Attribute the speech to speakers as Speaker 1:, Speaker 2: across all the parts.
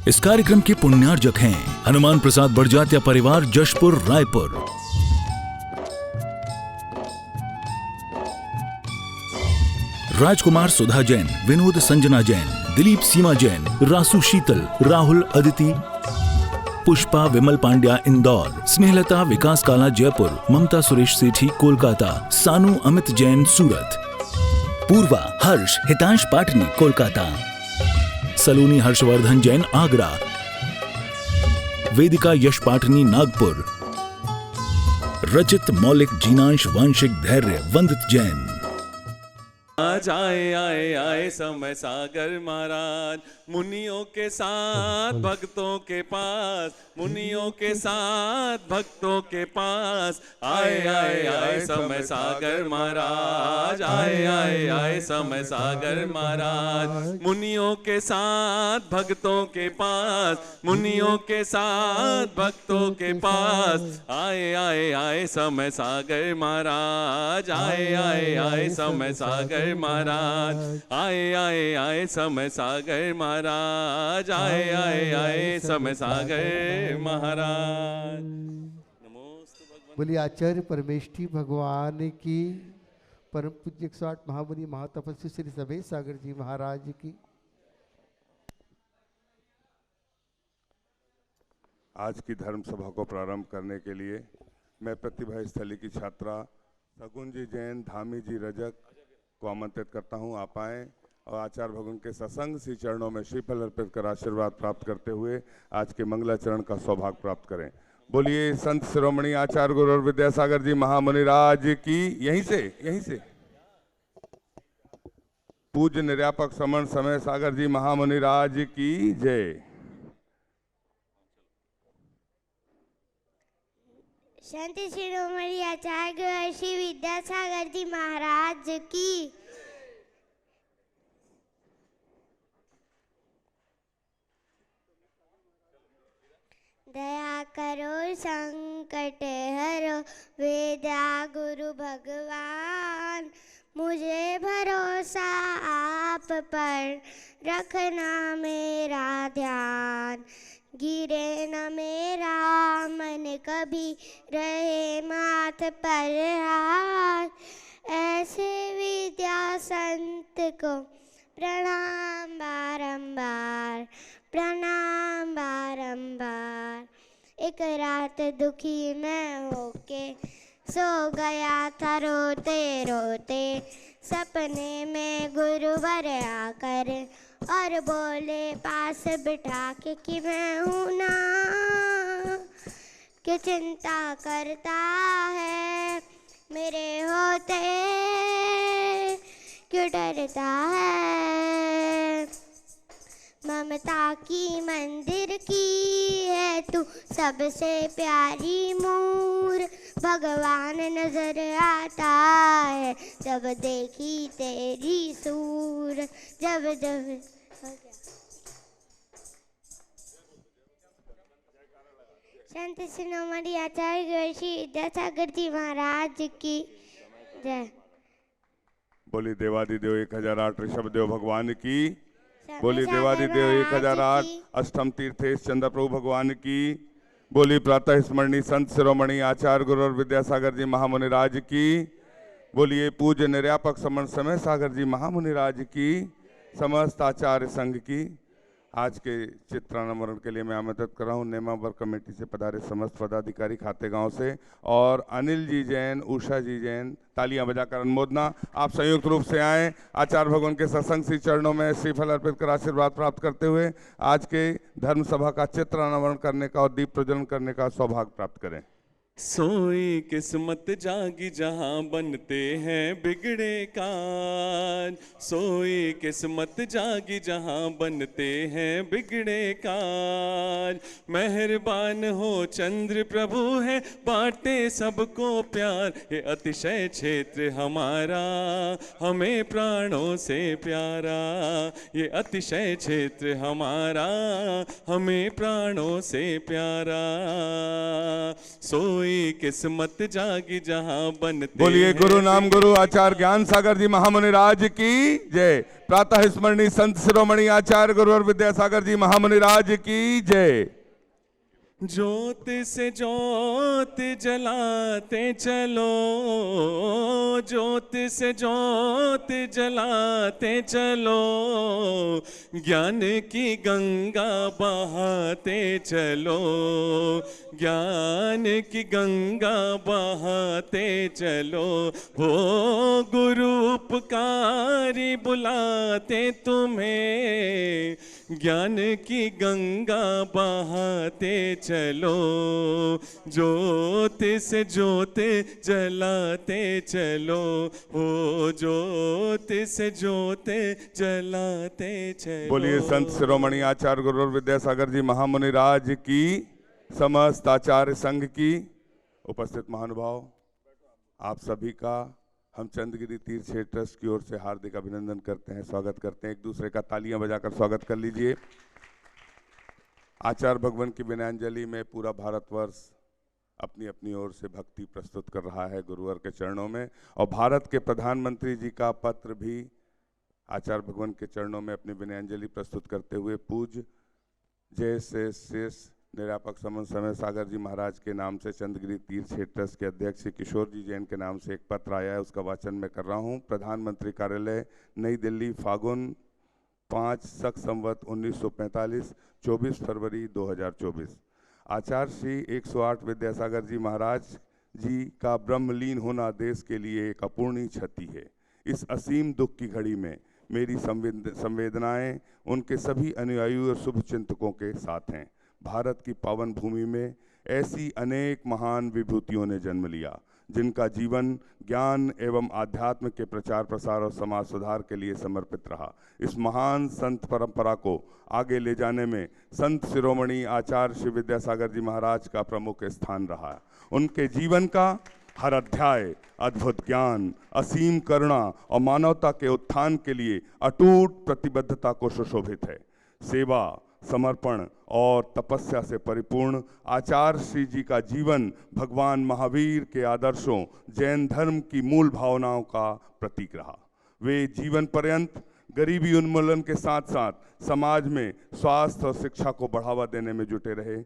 Speaker 1: इस कार्यक्रम के पुण्यार्जक हैं हनुमान प्रसाद बड़जात्या परिवार, जशपुर, रायपुर। राजकुमार सुधा जैन, विनोद संजना जैन, दिलीप सीमा जैन, रासु शीतल, राहुल अदिति, पुष्पा विमल पांड्या इंदौर, स्नेहलता विकास काला जयपुर, ममता सुरेश सेठी कोलकाता, सानू अमित जैन सूरत, पूर्वा हर्ष हितांश पाटनी कोलकाता, सलोनी हर्षवर्धन जैन आगरा, वेदिका यश पाटनी नागपुर, रचित मौलिक जीनांश वांशिक धैर्य वंदित जैन।
Speaker 2: आज आए आए आए समय सागर महाराज, मुनियों के साथ भक्तों के पास, मुनियों के साथ भक्तों के पास, आए आए आए समय सागर महाराज, आए आए आए समय सागर महाराज, मुनियों के साथ भक्तों के पास, मुनियों के साथ भक्तों के पास, आए आए आए समय सागर महाराज, आए आए आए समय सागर महाराज, आए आए आए समय सागर महाराज, आए आए आए समय सागर महाराज।
Speaker 3: बोलिए आचार्य परमेष्ठी भगवान की, परम पूज्य 108 महामुनि महातपस्वी श्री सभे सागर जी महाराज की।
Speaker 4: आज की धर्म सभा को प्रारंभ करने के लिए मैं प्रतिभा स्थली की छात्रा सगुन जी जैन, धामी जी रजक को आमंत्रित करता हूं। आप आएँ और आचार्य भगवान के सत्संग श्री चरणों में श्रीफल अर्पित कर आशीर्वाद प्राप्त करते हुए आज के मंगलाचरण का सौभाग्य प्राप्त करें। बोलिए संत शिरोमणि आचार्य गुरु और विद्यासागर जी महामुनि राज की। यहीं से पूज्य निर्यापक समन समय सागर जी महामुनि राज की जय।
Speaker 5: संत शिरोमणि आचार्य गुरु श्री विद्यासागर जी महाराज की। दया करो संकट हरो वेदा गुरु भगवान, मुझे भरोसा आप पर रखना मेरा ध्यान, गिरे न मेरा मन कभी रहे माथ पर हाथ, ऐसे विद्या संत को प्रणाम बारंबार, प्रणाम बारंबार। एक रात दुखी मैं होके सो गया था रोते रोते, सपने में गुरुवर आकर और बोले पास बिठा के कि मैं हूँ ना, क्यों चिंता करता है मेरे होते, क्यों डरता है, ममता की मंदिर की है तू सबसे प्यारी मूर, भगवान नजर आता है जब देखी तेरी सूर, जब जब संत शिरोमणि आचार्य गुरु श्री विद्यासागर जी महाराज की जय।
Speaker 4: बोली देवादिदेव 1008 ऋषभ देव भगवान की। बोली देवादिदेव 1008 अष्टम तीर्थेश चंद्र प्रभु भगवान की। बोली प्रातः स्मरणी संत शिरोमणि आचार्य गुरु और विद्यासागर जी महामुनि राज की। बोलिए पूज्य निर्यापक समन समय सागर जी महामुनि राज की, समस्त आचार्य संघ की। आज के चित्रानावरण के लिए मैं आमंत्रित कर रहा हूँ नेमावर कमेटी से पधारे समस्त पदाधिकारी खातेगांव से, और अनिल जी जैन, उषा जी जैन, तालियां बजाकर अनुमोदना। आप संयुक्त रूप से आएँ, आचार्य भगवान के सत्संग श्री चरणों में श्रीफल अर्पित कर आशीर्वाद प्राप्त करते हुए आज के धर्म सभा का चित्रानावरण करने का और दीप प्रज्वलन करने का सौभाग्य प्राप्त करें।
Speaker 2: सोई किस्मत जागी जहां बनते हैं बिगड़े काज, सोई किस्मत जागी जहां बनते हैं बिगड़े काज, मेहरबान हो चंद्र प्रभु है बांटे सबको प्यार, ये अतिशय क्षेत्र हमारा हमें प्राणों से प्यारा, ये अतिशय क्षेत्र हमारा हमें प्राणों से प्यारा। सोई कोई किस्मत जागी जहां बनते
Speaker 4: बोलिए
Speaker 2: हैं
Speaker 4: गुरु नाम गुरु आचार्य ज्ञान सागर जी महामुनि राज की जय। प्रातः स्मरणीय संत शिरोमणि आचार्य गुरुवर विद्यासागर जी महामुनि राज की जय।
Speaker 2: ज्योत से ज्योत जलाते चलो, ज्योत से ज्योत जलाते चलो, ज्ञान की गंगा बहाते चलो, ज्ञान की गंगा बहाते चलो। हो गुरु उपकारी बुलाते तुम्हें, ज्ञान की गंगा बहाते चलो, ज्योत से ज्योत जलाते चलो, हो ज्योत से ज्योत जलाते चलो।
Speaker 4: बोलिए संत शिरोमणि आचार्य गुरुवर विद्यासागर जी महामुनि राज की, समस्त आचार्य संघ की, उपस्थित महानुभाव, आप सभी का हम चंद्रगिरी तीर्थ क्षेत्र ट्रस्ट की ओर से हार्दिक अभिनंदन करते हैं, स्वागत करते हैं। एक दूसरे का तालियां बजाकर स्वागत कर लीजिए। आचार्य भगवान की विनयाञ्जलि में पूरा भारतवर्ष अपनी अपनी ओर से भक्ति प्रस्तुत कर रहा है गुरुवर के चरणों में, और भारत के प्रधानमंत्री जी का पत्र भी आचार्य भगवान के चरणों में अपनी विनयाञ्जलि प्रस्तुत करते हुए पूज्य जय से शेष निरापक समन समय सागर जी महाराज के नाम से चंद्रगिरी तीर्थ क्षेत्र ट्रस्ट के अध्यक्ष श्री किशोर जी जैन के नाम से एक पत्र आया है, उसका वाचन मैं कर रहा हूँ। प्रधानमंत्री कार्यालय, नई दिल्ली, फागुन 5 शक संवत 1945, 24 फरवरी 2024। आचार्य श्री 108 विद्यासागर जी महाराज जी का ब्रह्मलीन होना देश के लिए एक अपूर्णीय क्षति है। इस असीम दुख की घड़ी में मेरी संवेदनाएं उनके सभी अनुयायी और शुभ चिंतकों के साथ हैं। भारत की पावन भूमि में ऐसी अनेक महान विभूतियों ने जन्म लिया जिनका जीवन ज्ञान एवं आध्यात्म के प्रचार प्रसार और समाज सुधार के लिए समर्पित रहा। इस महान संत परंपरा को आगे ले जाने में संत शिरोमणि आचार्य श्री विद्यासागर जी महाराज का प्रमुख स्थान रहा। उनके जीवन का हर अध्याय अद्भुत ज्ञान, असीम करुणा और मानवता के उत्थान के लिए अटूट प्रतिबद्धता को सुशोभित है। सेवा, समर्पण और तपस्या से परिपूर्ण आचार्य श्री जी का जीवन भगवान महावीर के आदर्शों, जैन धर्म की मूल भावनाओं का प्रतीक रहा। वे जीवन पर्यंत गरीबी उन्मूलन के साथ साथ समाज में स्वास्थ्य और शिक्षा को बढ़ावा देने में जुटे रहे।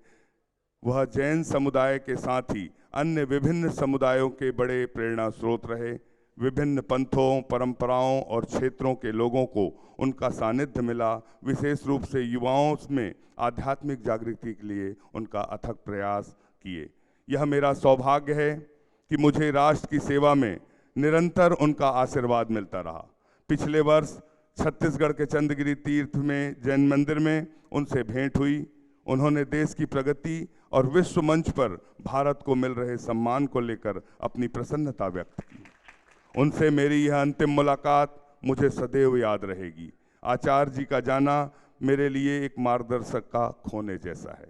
Speaker 4: वह जैन समुदाय के साथ ही अन्य विभिन्न समुदायों के बड़े प्रेरणा स्रोत रहे। विभिन्न पंथों, परंपराओं और क्षेत्रों के लोगों को उनका सानिध्य मिला। विशेष रूप से युवाओं में आध्यात्मिक जागृति के लिए उनका अथक प्रयास किए। यह मेरा सौभाग्य है कि मुझे राष्ट्र की सेवा में निरंतर उनका आशीर्वाद मिलता रहा। पिछले वर्ष छत्तीसगढ़ के चंद्रगिरी तीर्थ में जैन मंदिर में उनसे भेंट हुई। उन्होंने देश की प्रगति और विश्व मंच पर भारत को मिल रहे सम्मान को लेकर अपनी प्रसन्नता व्यक्त की। उनसे मेरी यह अंतिम मुलाकात मुझे सदैव याद रहेगी। आचार्य जी का जाना मेरे लिए एक मार्गदर्शक का खोने जैसा है।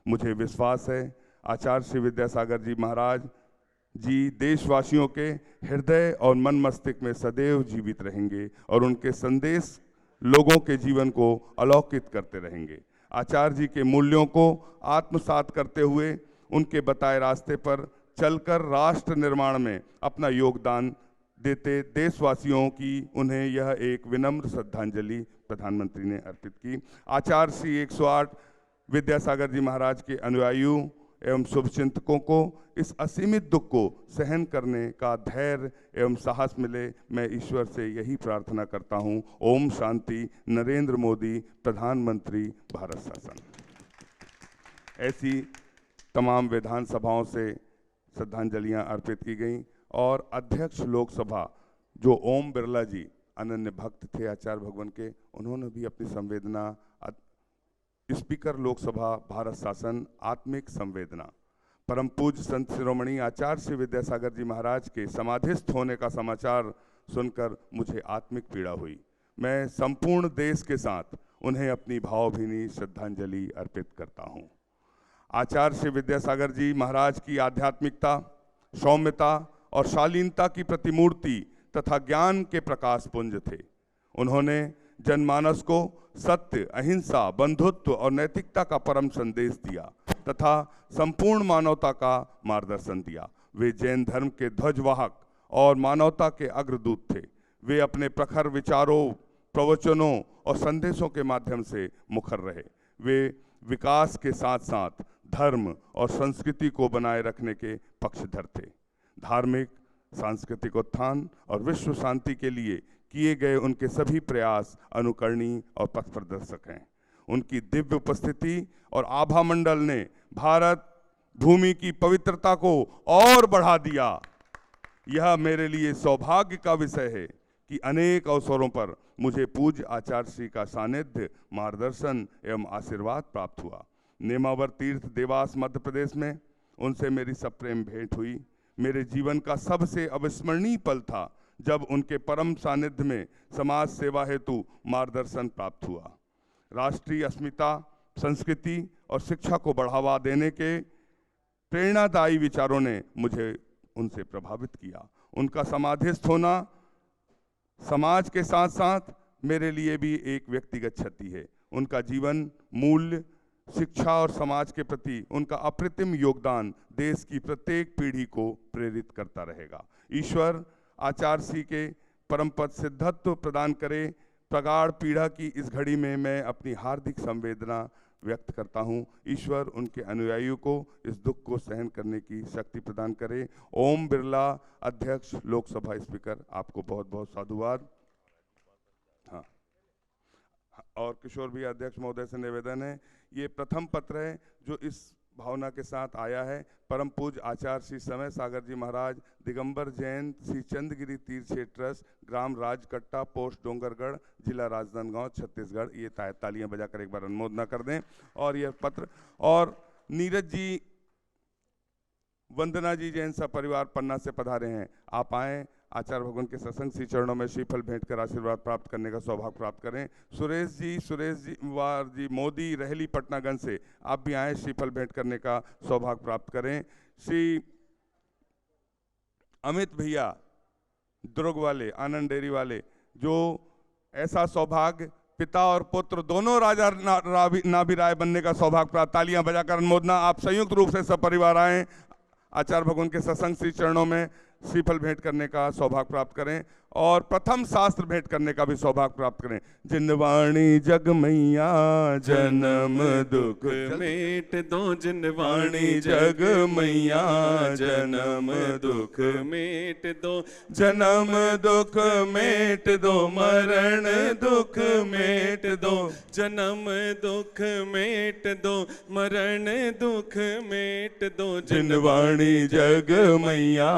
Speaker 4: मुझे विश्वास है आचार्य श्री विद्यासागर जी महाराज जी देशवासियों के हृदय और मन मस्तिष्क में सदैव जीवित रहेंगे और उनके संदेश लोगों के जीवन को अलौकित करते रहेंगे। आचार्य जी के मूल्यों को आत्मसात करते हुए उनके बताए रास्ते पर चलकर राष्ट्र निर्माण में अपना योगदान देते देशवासियों की उन्हें यह एक विनम्र श्रद्धांजलि प्रधानमंत्री ने अर्पित की। आचार्य श्री 108 विद्यासागर जी महाराज के अनुयायियों एवं शुभचिंतकों को इस असीमित दुख को सहन करने का धैर्य एवं साहस मिले, मैं ईश्वर से यही प्रार्थना करता हूँ। ओम शांति। नरेंद्र मोदी, प्रधानमंत्री, भारत शासन। ऐसी तमाम विधानसभाओं से श्रद्धांजलियां अर्पित की गईं और अध्यक्ष लोकसभा जो ओम बिरला जी अनन्य भक्त थे आचार्य भगवान के, उन्होंने भी अपनी संवेदना स्पीकर लोकसभा, भारत शासन, आत्मिक संवेदना। परम पूज्य संत शिरोमणि आचार्य श्री विद्यासागर जी महाराज के समाधिस्थ होने का समाचार सुनकर मुझे आत्मिक पीड़ा हुई। मैं संपूर्ण देश के साथ उन्हें अपनी भावभीनी श्रद्धांजलि अर्पित करता हूँ। आचार्य श्री विद्यासागर जी महाराज की आध्यात्मिकता, सौम्यता और शालीनता की प्रतिमूर्ति तथा ज्ञान के प्रकाश पुंज थे। उन्होंने जनमानस को सत्य, अहिंसा, बंधुत्व और नैतिकता का परम संदेश दिया। तथा संपूर्ण मानवता का मार्गदर्शन दिया। वे जैन धर्म के ध्वजवाहक और मानवता के अग्रदूत थे। वे अपने प्रखर विचारों, प्रवचनों और संदेशों के माध्यम से मुखर रहे। वे विकास के साथ साथ धर्म और संस्कृति को बनाए रखने के पक्षधर थे। धार्मिक, सांस्कृतिक उत्थान और विश्व शांति के लिए किए गए उनके सभी प्रयास अनुकरणीय और पथ प्रदर्शक हैं। उनकी दिव्य उपस्थिति और आभा मंडल ने भारत भूमि की पवित्रता को और बढ़ा दिया। यह मेरे लिए सौभाग्य का विषय है कि अनेक अवसरों पर मुझे पूज्य आचार्य श्री का सानिध्य, मार्गदर्शन एवं आशीर्वाद प्राप्त हुआ। नेमावर तीर्थ देवास मध्य प्रदेश में उनसे मेरी सप्रेम भेंट हुई। मेरे जीवन का सबसे अविस्मरणीय पल था जब उनके परम सानिध्य में समाज सेवा हेतु मार्गदर्शन प्राप्त हुआ। राष्ट्रीय अस्मिता, संस्कृति और शिक्षा को बढ़ावा देने के प्रेरणादायी विचारों ने मुझे उनसे प्रभावित किया। उनका समाधिस्थ होना समाज के साथ साथ मेरे लिए भी एक व्यक्तिगत क्षति है। उनका जीवन मूल्य, शिक्षा और समाज के प्रति उनका अप्रतिम योगदान देश की प्रत्येक पीढ़ी को प्रेरित करता रहेगा। ईश्वर आचार्य श्री के परम पद सिद्धत्व प्रदान करे। प्रगाढ़ पीड़ा की इस घड़ी में मैं अपनी हार्दिक संवेदना व्यक्त करता हूँ। ईश्वर उनके अनुयायियों को इस दुख को सहन करने की शक्ति प्रदान करे। ओम बिरला, अध्यक्ष लोकसभा स्पीकर, आपको बहुत बहुत साधुवाद। हाँ, और किशोर भी अध्यक्ष महोदय से निवेदन है, ये प्रथम पत्र है जो इस भावना के साथ आया है। परम पूज्य आचार्य श्री समय सागर जी महाराज, दिगंबर जैन श्री चंद्रगिरी तीर्थ ट्रस्ट, ग्राम राजकट्टा, पोस्ट डोंगरगढ़, जिला राजनांदगांव, छत्तीसगढ़। ये तालियां बजाकर एक बार अनुमोदना कर दें। और यह पत्र, और नीरज जी, वंदना जी जैन सब परिवार पन्ना से पधारे हैं। आप आएँ, आचार्य भगवान के सत्संग श्री चरणों में श्रीफल भेंट कर आशीर्वाद प्राप्त करने का सौभाग्य प्राप्त करें। सुरेश जी वार जी मोदी, रहली पटनागंज से, आप भी आए, श्रीफल भेंट करने का सौभाग्य प्राप्त करें। श्री अमित भैया दुर्ग वाले, आनंद डेयरी वाले, जो ऐसा सौभाग्य पिता और पुत्र दोनों राजा नाभिराय बनने का सौभाग्य प्राप्त, तालियां बजाकर अनुमोदना। आप संयुक्त रूप से सब परिवार आए, आचार्य भगवान के सत्संग श्री चरणों में श्रीफल भेंट करने का सौभाग्य प्राप्त करें और प्रथम शास्त्र भेंट करने का भी सौभाग्य प्राप्त करें। जिनवाणी जग मैया जन्म दुख
Speaker 2: मेट दो, जिनवाणी
Speaker 4: जग मैया जन्म दुख
Speaker 2: मेट दो,
Speaker 4: जन्म दुख मेट दो, मरण दुख मेट दो,
Speaker 2: जन्म दुख मेट दो, मरण दुख मेट दो।
Speaker 4: जिनवाणी जग मैया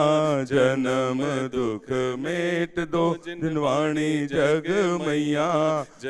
Speaker 4: जन्म दुख मेट दो, जिनवाणी जग मैया।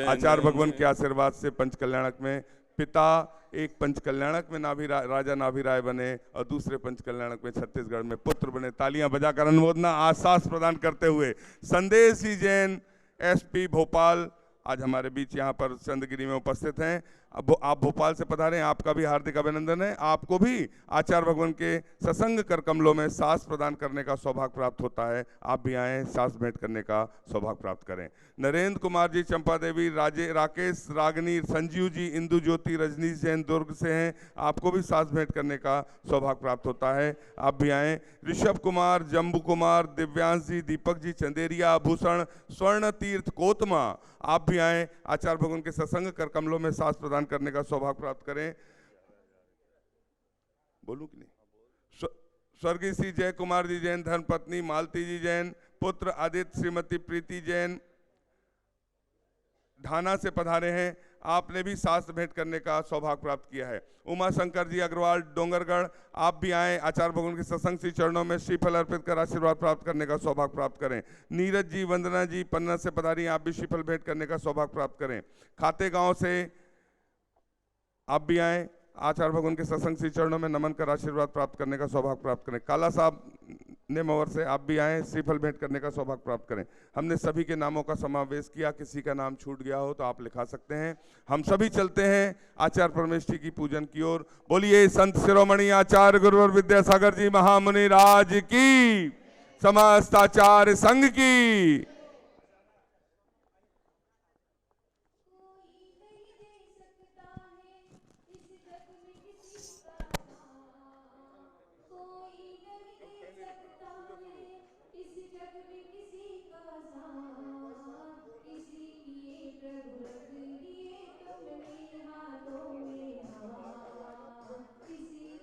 Speaker 4: आचार्य भगवान के आशीर्वाद से पंचकल्याणक में पिता एक पंचकल्याणक में राजा नाभिराय बने और दूसरे पंचकल्याणक में छत्तीसगढ़ में पुत्र बने। तालियां बजाकर अनुमोदना आश्वास प्रदान करते हुए संदेश ही जैन एसपी भोपाल आज हमारे बीच यहाँ पर चंद्रगिरी में उपस्थित हैं। अब आप भोपाल से पधारे हैं, आपका भी हार्दिक अभिनंदन है। आपको भी आचार्य भगवान के सत्संग कर कमलों में सांस प्रदान करने का सौभाग्य प्राप्त होता है। आप भी आएँ, सांस भेंट करने का सौभाग्य प्राप्त करें। नरेंद्र कुमार जी चंपा देवी, राकेश रागनी, संजीव जी इंदु ज्योति, रजनीश जैन दुर्ग से हैं, आपको भी सांस भेंट करने का सौभाग्य प्राप्त होता है। आप भी आएँ। ऋषभ कुमार, जम्बू कुमार, दिव्यांश जी, दीपक जी चंदेरिया, भूषण, स्वर्ण तीर्थ कोतमा, आप भी आएँ, आचार्य भगवान के सत्संग कर कमलों में सांस प्रदान करने का सौभाग्य प्राप्त करें। बोलूं कि नहीं? स्वर्गीय श्री जय कुमार जी जैन, धर्मपत्नी मालती जी जैन, पुत्र आदित्य, श्रीमती प्रीति जैन ढाना से पधारे हैं, आपने भी शास्त्र भेंट करने का सौभाग्य प्राप्त किया है। उमा शंकर जी अग्रवाल डोंगरगढ़, आप भी आएँ, आचार्य भगवान के सत्संग श्री चरणों में श्रीफल अर्पित कर आशीर्वाद प्राप्त करने का सौभाग्य प्राप्त करें। नीरज जी, वंदना जी पन्ना से पधारी, आप भी श्रीफल भेंट करने का सौभाग्य प्राप्त करें। खाते गांव से आप भी आएँ, आचार्य भगवान के सत्संग श्री चरणों में नमन कर आशीर्वाद प्राप्त करने का सौभाग्य प्राप्त करें। काला साहब नेमवर से आप भी आएँ, श्रीफल भेंट करने का सौभाग्य प्राप्त करें। हमने सभी के नामों का समावेश किया, किसी का नाम छूट गया हो तो आप लिखा सकते हैं। हम सभी चलते हैं आचार्य परमेष्ठी की पूजन की ओर। बोलिए संत शिरोमणि आचार्य गुरुवर विद्यासागर जी महामुनि राज की, समस्त आचार्य संघ की।
Speaker 6: जग में किसी का साथ, इसीलिए प्रभु रख लिए तुमने हाथों में हाथ, इसीलिए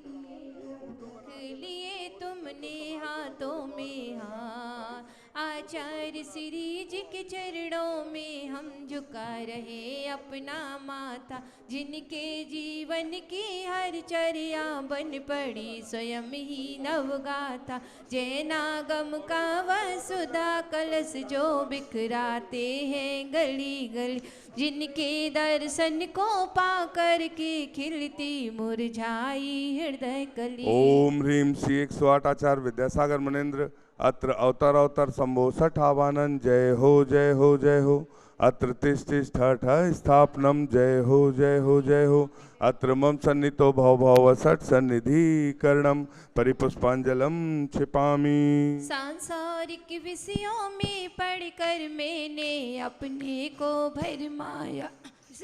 Speaker 6: प्रभु रख लिए तुमने हाथों में हाथ। आचार्य श्री जी के चरणों में हम झुका रहे अपना माथा, जिनके जीवन की हर चर्या बन पड़ी स्वयं ही नवगाथा। जैनागम का वसुधा कलश जो बिखराते हैं गली गली, जिनके दर्शन को पाकर के खिलती मुरझाई हृदय कली।
Speaker 4: ओम ह्रीम श्री 108 आचार्य विद्यासागर मुनीन्द्र अत्र अवतर अवतर शंभो सठ आवानन जय हो जय हो जय हो। अत्र तिष्ठ स्थापनम जय हो जय हो जय हो। अत्र मम सन्नितो भव भव सठ सन्निधि करणम परिपुष्पांजलम छिपामी।
Speaker 6: सांसारिक विषयों में पढ़कर मैंने अपने को भरमाया,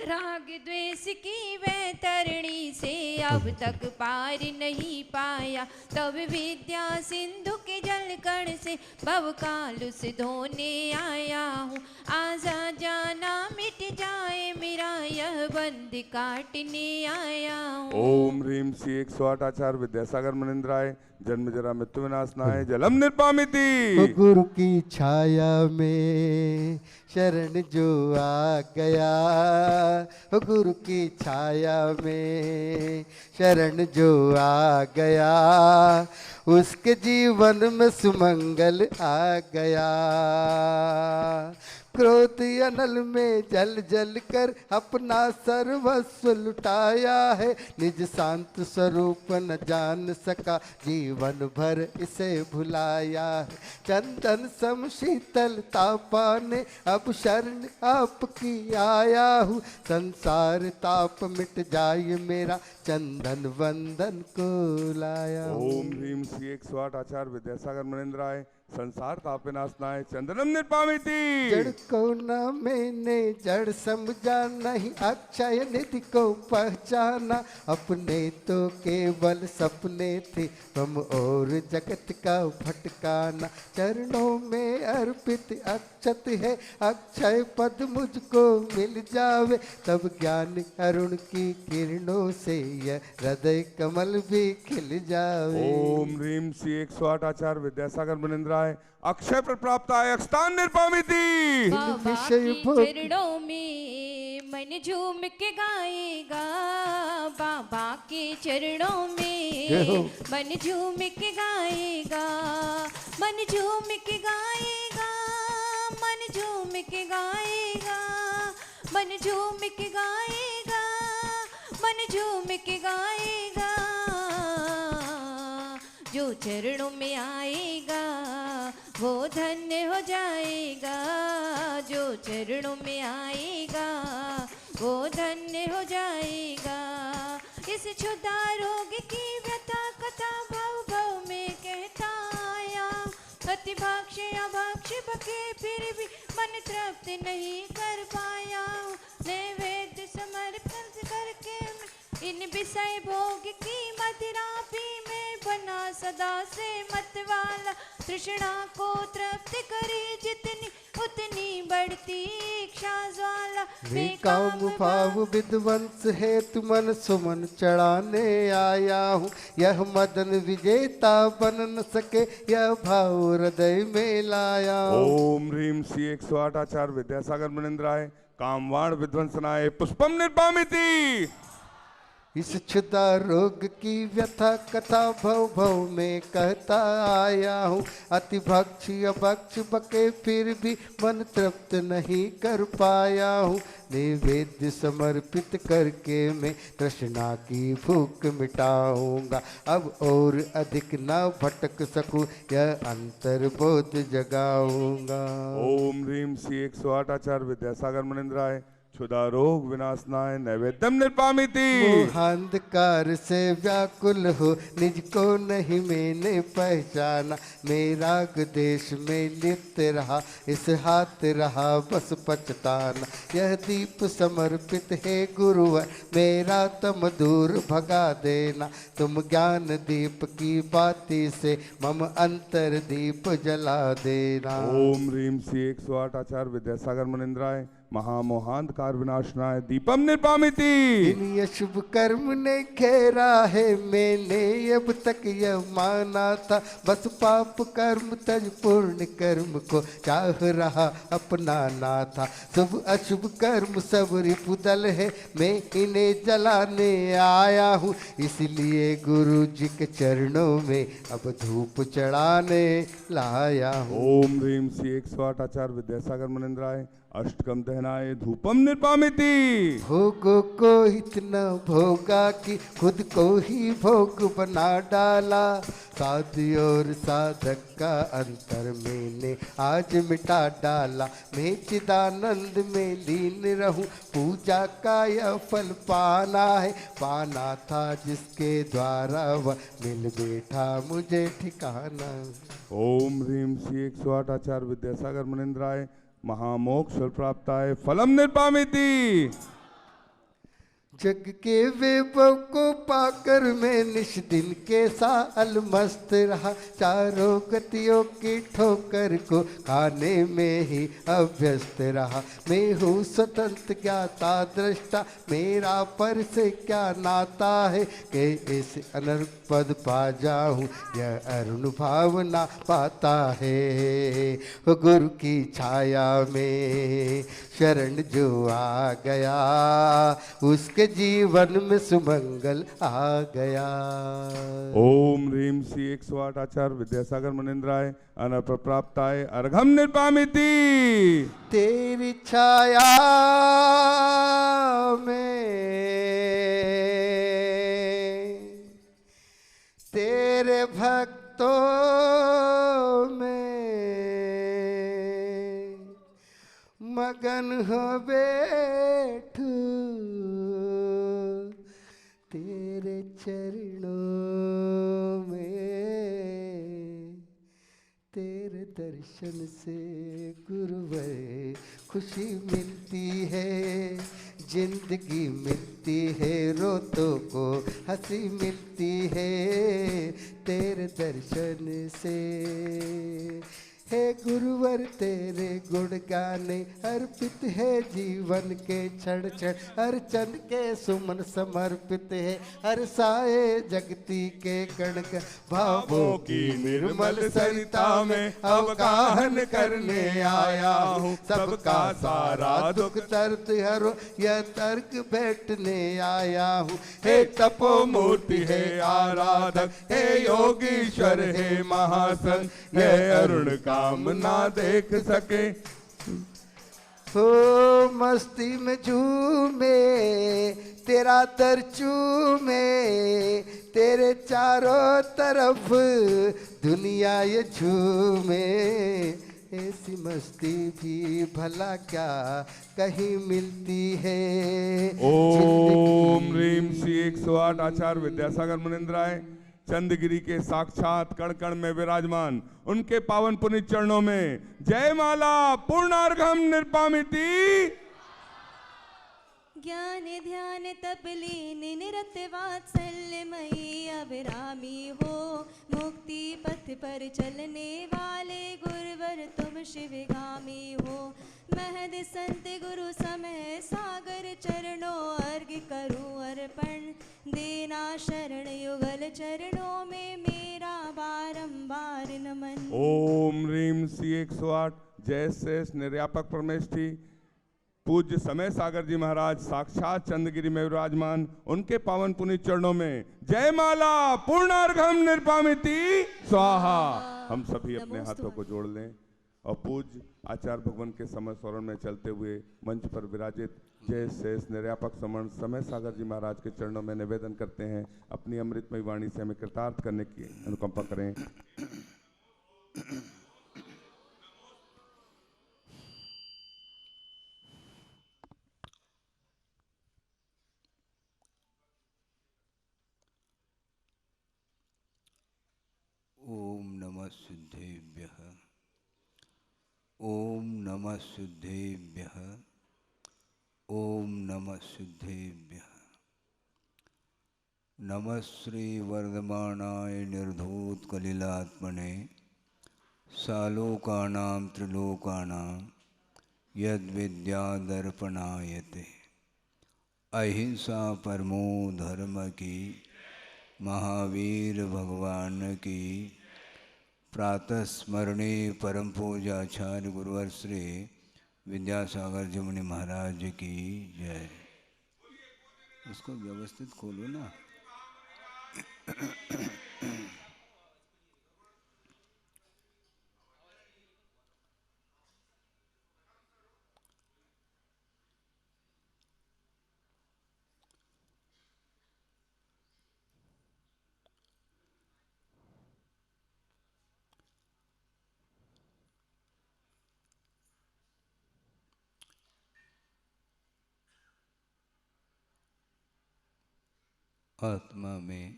Speaker 6: राग द्वेष की वह तरणी से अब तक पार नहीं पाया। तब विद्या सिंधु के जल कण से भव काल से धोने आया हूँ। आजा जाना मिट जाए मेरा यह बंद काटने आया हूँ।
Speaker 4: ओम ह्रीम श्री 108 आचार्य विद्यासागर मुनीन्द्राय जन्म जरा मृत्यु विनाशनाय जलम निर्पामिति।
Speaker 3: गुरु की छाया में शरण जो आ गया, गुरु की छाया में शरण जो आ गया, उसके जीवन में सुमंगल आ गया। क्रोध अनल में जल जल कर अपना सर्वस्व लुटाया है, निज शांत स्वरूप न जान सका जीवन भर इसे भुलाया है। चंदन सम शीतलता पाने अब शरण आपकी आया हूँ, संसार ताप मिट जाए मेरा चंदन वंदन को लाया।
Speaker 4: ओम ह्रीम श्री 108 आचार्य विद्यासागर मुनीन्द्राय संसार ताप विनाशनाय चंदनम निर्पामिति।
Speaker 3: जड़ को न मैंने जड़ समझा नहीं, अक्षय निधि को पहचाना, अपने तो केवल सपने थे हम और जगत का भटकाना। चरणों में अर्पित अक्षत है अक्षय पद मुझको मिल जावे, तब ज्ञान अरुण की किरणों से यह हृदय कमल भी खिल जावे।
Speaker 4: ओम ह्रीम श्री 108 आचार्य विद्यासागर मुनीन्द्राय अक्षय पर प्राप्त आय अक्षतान निर्पामिति।
Speaker 6: बाबा के चरणों में मन झूम के गाएगा, बाबा के चरणों में मन झूम के गाएगा, मन झूम के गाएगा, मन झूम के गाएगा, मन झूम के गाएगा, मन झूम के गाएगा। जो चरणों में आएगा वो धन्य हो जाएगा, जो चरणों में आएगा वो धन्य हो जाएगा। इस क्षुधा रोग की व्यथा कथा भव भव में कहता आया, अति भक्ष अभक्ष बके फिर भी मन तृप्त नहीं कर पाया। नैवेद्य समर्पण करके इन विषय भोग की मदिरा पी में बना सदा से मतवाला। तृष्णा को तृप्त करे जितनी उतनी बढ़ती इच्छा ज्वाला।
Speaker 3: वे काम भाव विध्वंस है तु मन सुमन चढ़ाने आया हूँ, यह मदन विजेता बन न सके यह भाव हृदय में लाया।
Speaker 4: ओम ह्रीम श्री 108 आचार्य विद्यासागर मुनीन्द्राय कामवाण विध्वंसनाय पुष्पम निर्पामिति।
Speaker 3: इस क्षुधा रोग की व्यथा कथा भव भव में कहता आया हूँ, अति भक्ष अभक्ष बके फिर भी मन तृप्त नहीं कर पाया हूँ। नैवेद्य समर्पित करके मैं तृष्णा की भूख मिटाऊंगा, अब और अधिक न भटक सकूं यह अंतर्बोध जगाऊंगा।
Speaker 4: ओम ह्रीम श्री 108 आचार्य विद्यासागर मुनीन्द्राय क्षुधा रोग विनाशनाय नैवेद्यम निर्पामिति।
Speaker 3: मोहांधकार से व्याकुल हो निज को नहीं मैंने पहचाना, मेरा देश में लिप्त रहा इस हाथ रहा बस पछताना। यह दीप समर्पित है गुरुवर मेरा तम दूर भगा देना, तुम ज्ञान दीप की बाती से मम अंतर दीप जला देना।
Speaker 4: ओम ह्रीम श्री 108 आचार्य विद्यासागर मुनिंद्राय महामोहांधकार विनाशनाय दीपम निर्पामिति।
Speaker 3: इन ये शुभ कर्म ने घेरा है मैंने अब तक यह माना था, बस पाप कर्म तज पूर्ण कर्म को चाह रहा अपनाना था। शुभ अशुभ कर्म सब रिपुदल है मैं इन्हें जलाने आया हूँ, इसलिए गुरु जी के चरणों में अब धूप चढ़ाने लाया हूँ।
Speaker 4: ओम ह्रीम श्री 108 आचार्य विद्यासागर मुनिंद्राय अष्टकम दहनाय धूपम निर्पामिति।
Speaker 3: भोगों को इतना भोगा कि खुद को ही भोग बना डाला, साधु और साधक का अंतर मैंने आज मिटा डाला। मैं चिदानंद में लीन रहूं पूजा का यह फल पाना है, पाना था जिसके द्वारा वह मिल बैठा मुझे ठिकाना।
Speaker 4: ओम ह्रीम श्री 108 आचार्य विद्यासागर मुनिंद्राय महामोक्ष प्राप्ताय फलम निर्पामिति।
Speaker 3: जग के वैभव को पाकर मैं निश दिन के साल मस्त रहा, चारों गतियों की ठोकर को खाने में ही अभ्यस्त रहा। मैं हूँ स्वतंत्र ज्ञाता दृष्टा, मेरा पर से क्या नाता है कि इस अनर्क पद पा जाऊँ यह अरुण भावना पाता है। गुरु की छाया में शरण जो आ गया उसके जीवन में सुमंगल आ गया।
Speaker 4: ओम ह्रीम श्री 108 आचार्य विद्यासागर मुनिंद्राय अनप्रप्राप्ताय अर्घम निर्पामिति।
Speaker 3: तेरी छाया में तेरे भक्तों में मगन हो बैठू, तेरे चरणों में तेरे दर्शन से गुरुवर खुशी मिलती है, जिंदगी मिलती है रोतों को हंसी मिलती है तेरे दर्शन से। हे गुरुवर तेरे गुण गाने अर्पित है जीवन के क्षण क्षण, हर चंद के सुमन समर्पित है हर साए जगती के गण भावों की निर्मल सरिता में अवगाहन करने आया हूँ। सबका सारा दुख दर्द हरो यह तर्क बैठने आया हूँ। हे तपो मूर्ति है आराधक, हे योगीश्वर है महासन, यह अरुण काम ना देख सके हो मस्ती में झूमे तेरा दर चूमे, तेरे चारों तरफ दुनिया ये झूमे। ऐसी मस्ती भी भला क्या कहीं मिलती है।
Speaker 4: ओम ह्रीम श्री 108 आचार्य विद्यासागर मुनिंद्राय चंदगिरी के साक्षात कण कण में विराजमान उनके पावन पुनीत चरणों में जय माला पूर्णार्घम निर्पामिति।
Speaker 6: ज्ञान ध्यान तप लीन निरत वात्सल्यमयी अभिरामी हो, मुक्ति पथ पर चलने वाले गुरुवर तुम शिवगामी हो। महद संत गुरु समय सागर चरणों अर्घ करूं अर्पण, देना शरण युगल चरणों में मेरा बारंबार नमन।
Speaker 4: ओम ह्रीम श्री 108 जय शेष निर्यापक परमेष्ठी पूज्य समय सागर जी महाराज साक्षात चंद्रगिरी में विराजमान उनके पावन पुनीत चरणों में जय माला पूर्णार्घम निर्पामिति स्वाहा। हम सभी अपने हाथों को जोड़ लें और पूज्य आचार्य भगवान के समय स्वरण में चलते हुए मंच पर विराजित जय शेष निर्यापक समण समय सागर जी महाराज के चरणों में निवेदन करते हैं, अपनी अमृतमय वाणी से हमें कृतार्थ करने की अनुकंपा करें।
Speaker 7: ओम नमः सिद्धेभ्यः। ओम नमः सिद्धेभ्यः। ओम नमः सिद्धेभ्यः। नमः श्री वर्धमानाय निर्धूतकलिलात्मने सालोकानां त्रिलोकानां यद्विद्यादर्पणायते। अहिंसा परमो धर्म की महावीर भगवान की प्रातः स्मरणे परम पूजाचार्य गुरुवर श्री विद्यासागर जी मुनि महाराज की जय। उसको व्यवस्थित खोलो ना। आत्मा में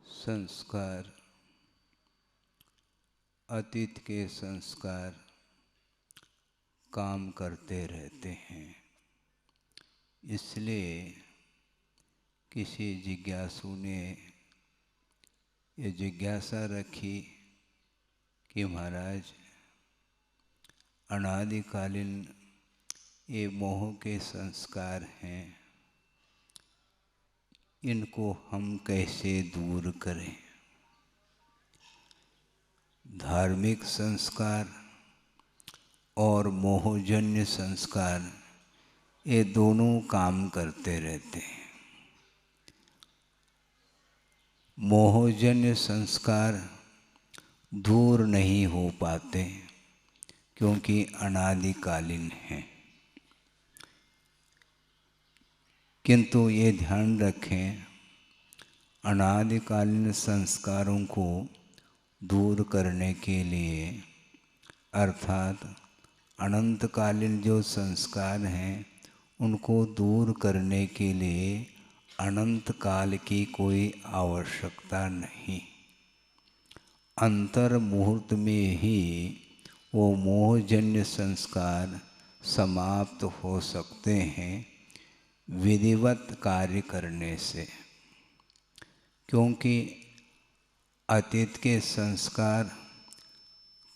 Speaker 7: संस्कार, अतीत के संस्कार काम करते रहते हैं। इसलिए किसी जिज्ञासु ने ये जिज्ञासा रखी कि महाराज, अनादिकालीन ये मोह के संस्कार हैं, इनको हम कैसे दूर करें। धार्मिक संस्कार और मोहजन्य संस्कार ये दोनों काम करते रहते हैं। मोहजन्य संस्कार दूर नहीं हो पाते क्योंकि अनादिकालीन हैं। किंतु ये ध्यान रखें, अनादिकालीन संस्कारों को दूर करने के लिए, अर्थात अनंतकालीन जो संस्कार हैं उनको दूर करने के लिए अनंत काल की कोई आवश्यकता नहीं। अंतर मुहूर्त में ही वो मोहजन्य संस्कार समाप्त हो सकते हैं विधिवत कार्य करने से। क्योंकि अतीत के संस्कार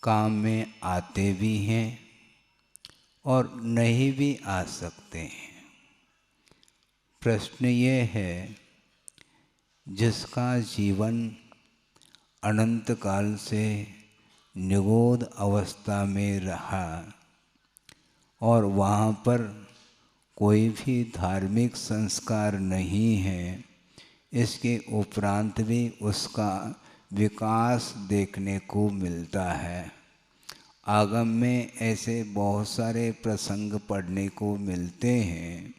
Speaker 7: काम में आते भी हैं और नहीं भी आ सकते हैं। प्रश्न ये है, जिसका जीवन अनंत काल से निगोद अवस्था में रहा और वहाँ पर कोई भी धार्मिक संस्कार नहीं है, इसके उपरांत भी उसका विकास देखने को मिलता है। आगम में ऐसे बहुत सारे प्रसंग पढ़ने को मिलते हैं।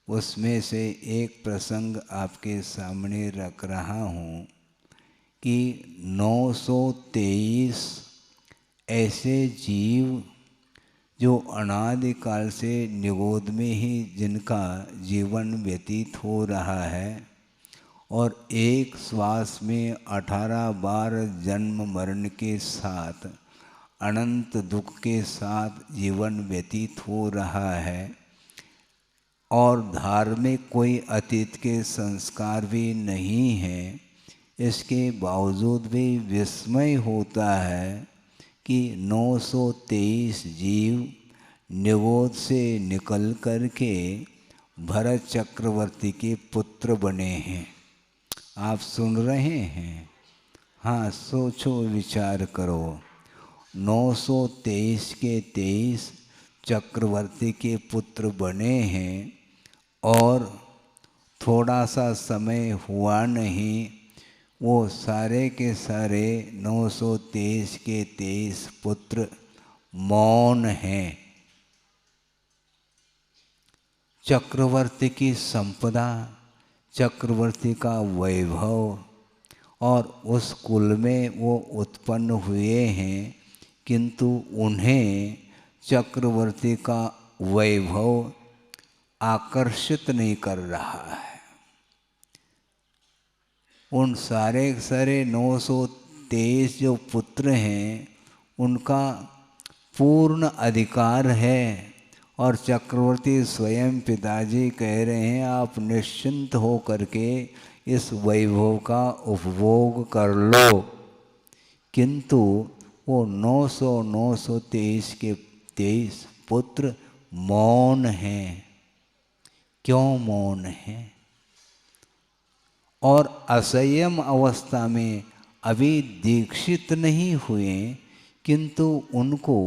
Speaker 7: उसमें से एक प्रसंग आपके सामने रख रहा हूँ कि 923 ऐसे जीव जो अनादिकाल से निगोद में ही जिनका जीवन व्यतीत हो रहा है और एक श्वास में 18 बार जन्म मरण के साथ अनंत दुख के साथ जीवन व्यतीत हो रहा है और धार्मिक कोई अतीत के संस्कार भी नहीं हैं, इसके बावजूद भी विस्मय होता है कि 923 जीव निगोद से निकल कर के भरत चक्रवर्ती के पुत्र बने हैं। आप सुन रहे हैं? हाँ, सोचो, विचार करो। 923 के 23 चक्रवर्ती के पुत्र बने हैं और थोड़ा सा समय हुआ नहीं, वो सारे के सारे 923 के 23 पुत्र मौन हैं। चक्रवर्ती की संपदा, चक्रवर्ती का वैभव और उस कुल में वो उत्पन्न हुए हैं, किंतु उन्हें चक्रवर्ती का वैभव आकर्षित नहीं कर रहा है। उन सारे सारे 923 जो पुत्र हैं उनका पूर्ण अधिकार है। और चक्रवर्ती स्वयं पिताजी कह रहे हैं आप निश्चिंत हो करके इस वैभव का उपभोग कर लो। किंतु वो 923 के 23 पुत्र मौन हैं। क्यों मौन हैं? और असंयम अवस्था में अभी दीक्षित नहीं हुए, किंतु उनको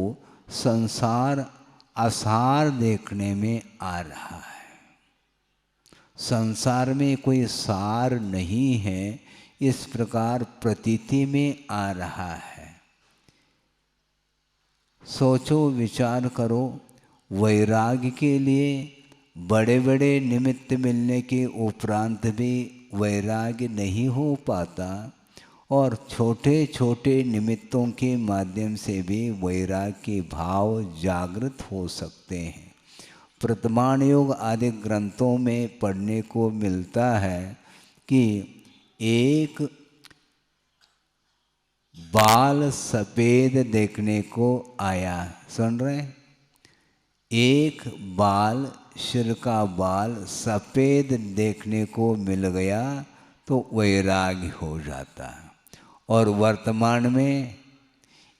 Speaker 7: संसार असार देखने में आ रहा है। संसार में कोई सार नहीं है, इस प्रकार प्रतीति में आ रहा है। सोचो विचार करो, वैराग्य के लिए बड़े बड़े निमित्त मिलने के उपरांत भी वैराग्य नहीं हो पाता, और छोटे छोटे निमित्तों के माध्यम से भी वैराग्य के भाव जागृत हो सकते हैं। प्रतमाण योग आदि ग्रंथों में पढ़ने को मिलता है कि एक बाल सफ़ेद देखने को आया। सुन रहे हैं? एक बाल, सिर का बाल सफ़ेद देखने को मिल गया तो वैराग्य हो जाता है। और वर्तमान में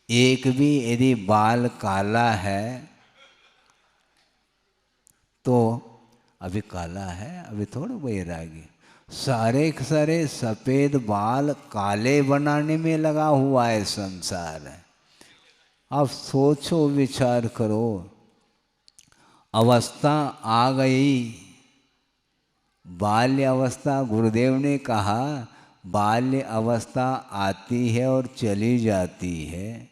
Speaker 7: एक भी यदि बाल काला है तो अभी काला है, अभी थोड़ा वैराग्य। सारे के सारे सफ़ेद बाल काले बनाने में लगा हुआ है संसार। अब सोचो विचार करो, अवस्था आ गई, बाल्य अवस्था। गुरुदेव ने कहा बाल्य अवस्था आती है और चली जाती है,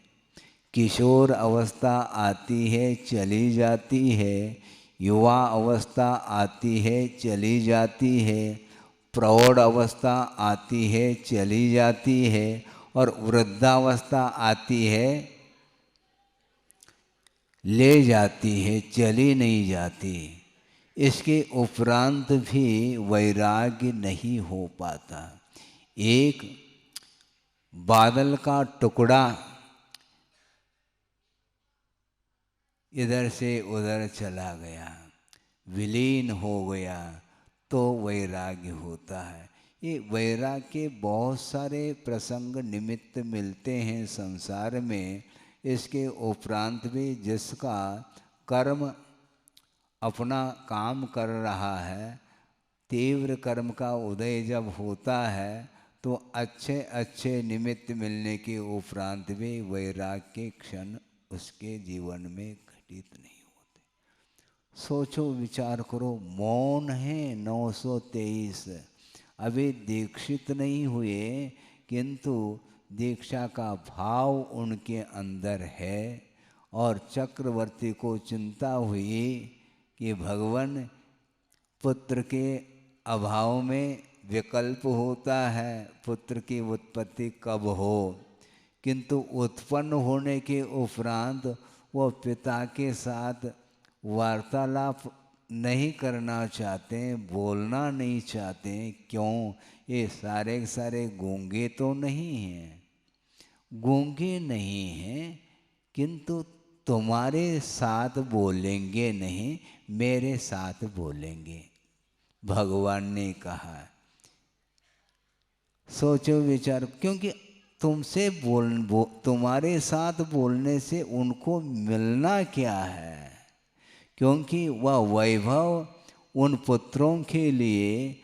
Speaker 7: किशोर अवस्था आती है चली जाती है, युवा अवस्था आती है चली जाती है, प्रौढ़ अवस्था आती है चली जाती है, और वृद्धावस्था आती है ले जाती है, चली नहीं जाती। इसके उपरांत भी वैराग्य नहीं हो पाता। एक बादल का टुकड़ा इधर से उधर चला गया, विलीन हो गया, तो वैराग्य होता है। ये वैराग्य के बहुत सारे प्रसंग निमित्त मिलते हैं संसार में। इसके उपरांत भी जिसका कर्म अपना काम कर रहा है, तीव्र कर्म का उदय जब होता है तो अच्छे अच्छे निमित्त मिलने के उपरांत भी वैराग्य के क्षण उसके जीवन में घटित नहीं होते। सोचो विचार करो, मौन है 923, अभी दीक्षित नहीं हुए, किंतु दीक्षा का भाव उनके अंदर है। और चक्रवर्ती को चिंता हुई कि भगवान पुत्र के अभाव में विकल्प होता है, पुत्र की उत्पत्ति कब हो, किंतु उत्पन्न होने के उपरांत वो पिता के साथ वार्तालाप नहीं करना चाहते, बोलना नहीं चाहते। क्यों? ये सारे के सारे गूंगे तो नहीं हैं, गूंगे नहीं हैं, किंतु तुम्हारे साथ बोलेंगे नहीं, मेरे साथ बोलेंगे, भगवान ने कहा। सोचो विचार, क्योंकि तुमसे तुम्हारे साथ बोलने से उनको मिलना क्या है? क्योंकि वह वैभव उन पुत्रों के लिए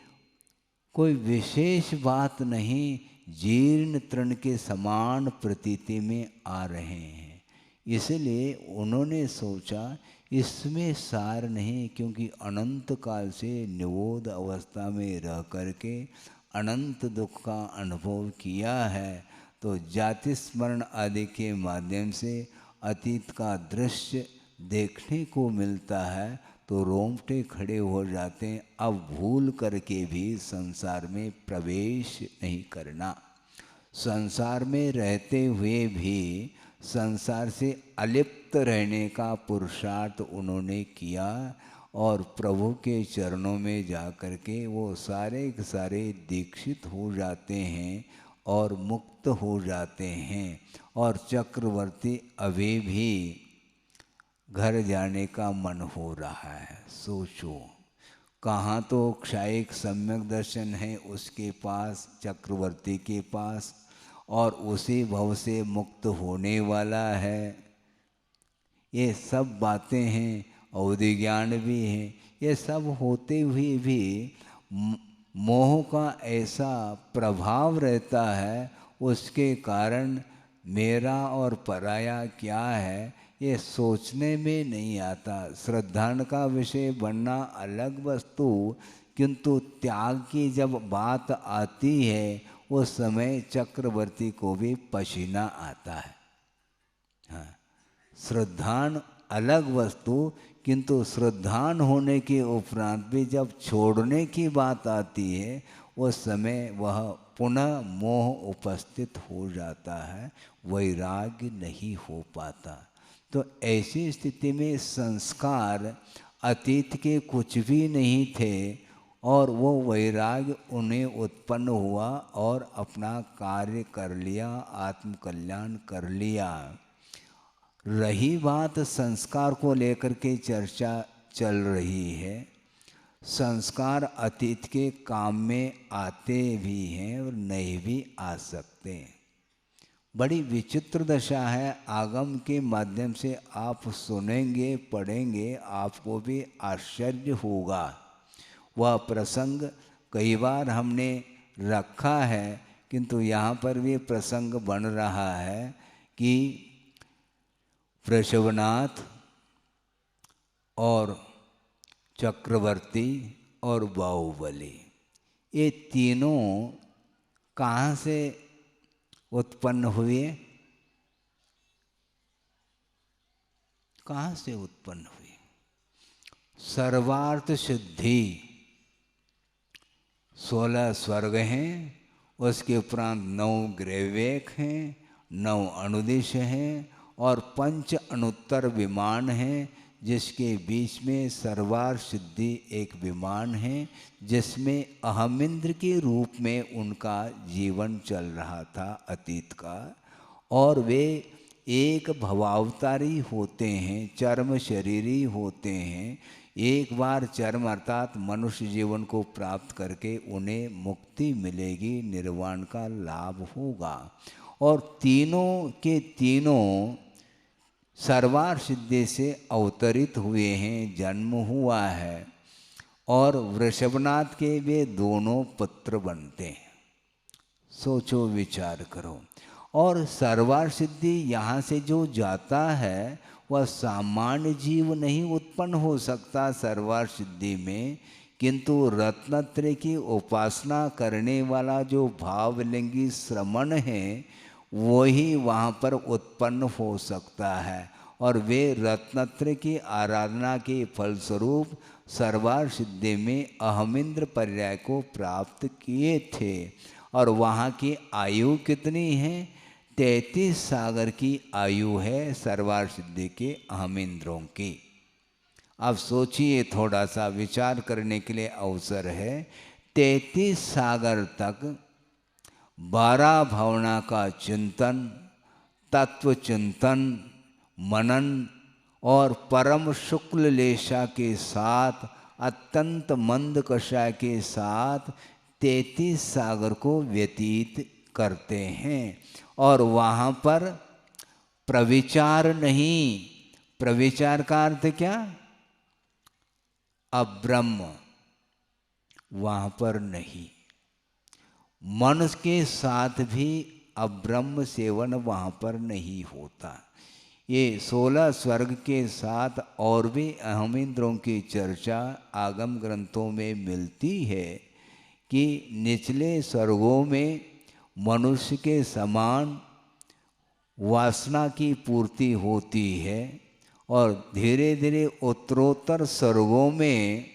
Speaker 7: कोई विशेष बात नहीं, जीर्ण तृण के समान प्रतीति में आ रहे हैं। इसलिए उन्होंने सोचा इसमें सार नहीं, क्योंकि अनंत काल से निबोध अवस्था में रह करके अनंत दुख का अनुभव किया है, तो जाति स्मरण आदि के माध्यम से अतीत का दृश्य देखने को मिलता है तो रोंगटे खड़े हो जाते हैं। अब भूल करके भी संसार में प्रवेश नहीं करना, संसार में रहते हुए भी संसार से अलिप्त रहने का पुरुषार्थ उन्होंने किया। और प्रभु के चरणों में जा कर के वो सारे के सारे दीक्षित हो जाते हैं और मुक्त हो जाते हैं। और चक्रवर्ती अभी भी घर जाने का मन हो रहा है। सोचो, कहाँ तो क्षायिक सम्यक दर्शन है उसके पास, चक्रवर्ती के पास, और उसी भव से मुक्त होने वाला है। ये सब बातें हैं, अवधि ज्ञान भी है। ये सब होते हुए भी मोह का ऐसा प्रभाव रहता है, उसके कारण मेरा और पराया क्या है ये सोचने में नहीं आता। श्रद्धान का विषय बनना अलग वस्तु, किंतु त्याग की जब बात आती है उस समय चक्रवर्ती को भी पसीना आता है। हाँ, श्रद्धान अलग वस्तु, किंतु श्रद्धान होने के उपरांत भी जब छोड़ने की बात आती है उस समय वह पुनः मोह उपस्थित हो जाता है, वैराग्य नहीं हो पाता। तो ऐसी स्थिति में संस्कार अतीत के कुछ भी नहीं थे और वो वैराग्य उन्हें उत्पन्न हुआ और अपना कार्य कर लिया, आत्मकल्याण कर लिया। रही बात संस्कार को लेकर के चर्चा चल रही है, संस्कार अतीत के काम में आते भी हैं और नहीं भी आ सकते। बड़ी विचित्र दशा है, आगम के माध्यम से आप सुनेंगे पढ़ेंगे, आपको भी आश्चर्य होगा। वह प्रसंग कई बार हमने रखा है, किंतु यहाँ पर भी प्रसंग बन रहा है कि वृषभनाथ और चक्रवर्ती और बाहुबली, ये तीनों कहाँ से उत्पन्न हुए? कहाँ से उत्पन्न हुए? सर्वार्थ सिद्धि 16 स्वर्ग हैं, उसके उपरांत 9 ग्रहवेक हैं, 9 अनुदिश हैं और 5 अनुत्तर विमान हैं, जिसके बीच में सर्वार्थ सिद्धि एक विमान है, जिसमें अहमिंद्र के रूप में उनका जीवन चल रहा था अतीत का। और वे एक भवावतारी होते हैं, चर्म शरीरी होते हैं। एक बार चर्म अर्थात मनुष्य जीवन को प्राप्त करके उन्हें मुक्ति मिलेगी, निर्वाण का लाभ होगा। और तीनों के तीनों सर्वार्थ सिद्धि से अवतरित हुए हैं, जन्म हुआ है। और वृषभनाथ के वे दोनों पुत्र बनते हैं। सोचो विचार करो। और सर्वार्थ सिद्धि यहाँ से जो जाता है वह सामान्य जीव नहीं उत्पन्न हो सकता सर्वार्थ सिद्धि में, किंतु रत्नत्रय की उपासना करने वाला जो भावलिंगी श्रमण है वही वहाँ पर उत्पन्न हो सकता है। और वे रत्नत्रय की आराधना के फलस्वरूप सर्वार्थ सिद्धि में अहमिंद्र पर्याय को प्राप्त किए थे। और वहाँ की आयु कितनी है? 33 सागर की आयु है सर्वार्थ सिद्धि के अहमिंद्रों की। अब सोचिए, थोड़ा सा विचार करने के लिए अवसर है। 33 सागर तक 12 भावना का चिंतन, तत्व चिंतन, मनन और परम शुक्ल लेशा के साथ, अत्यंत मंद कषाय के साथ 33 सागर को व्यतीत करते हैं। और वहाँ पर प्रविचार नहीं। प्रविचार का अर्थ क्या? अब्रह्म वहाँ पर नहीं। मनुष्य के साथ भी अब्रह्म सेवन वहाँ पर नहीं होता। ये 16 स्वर्ग के साथ और भी अहमिंद्रों की चर्चा आगम ग्रंथों में मिलती है कि निचले स्वर्गों में मनुष्य के समान वासना की पूर्ति होती है और धीरे धीरे उत्तरोत्तर स्वर्गों में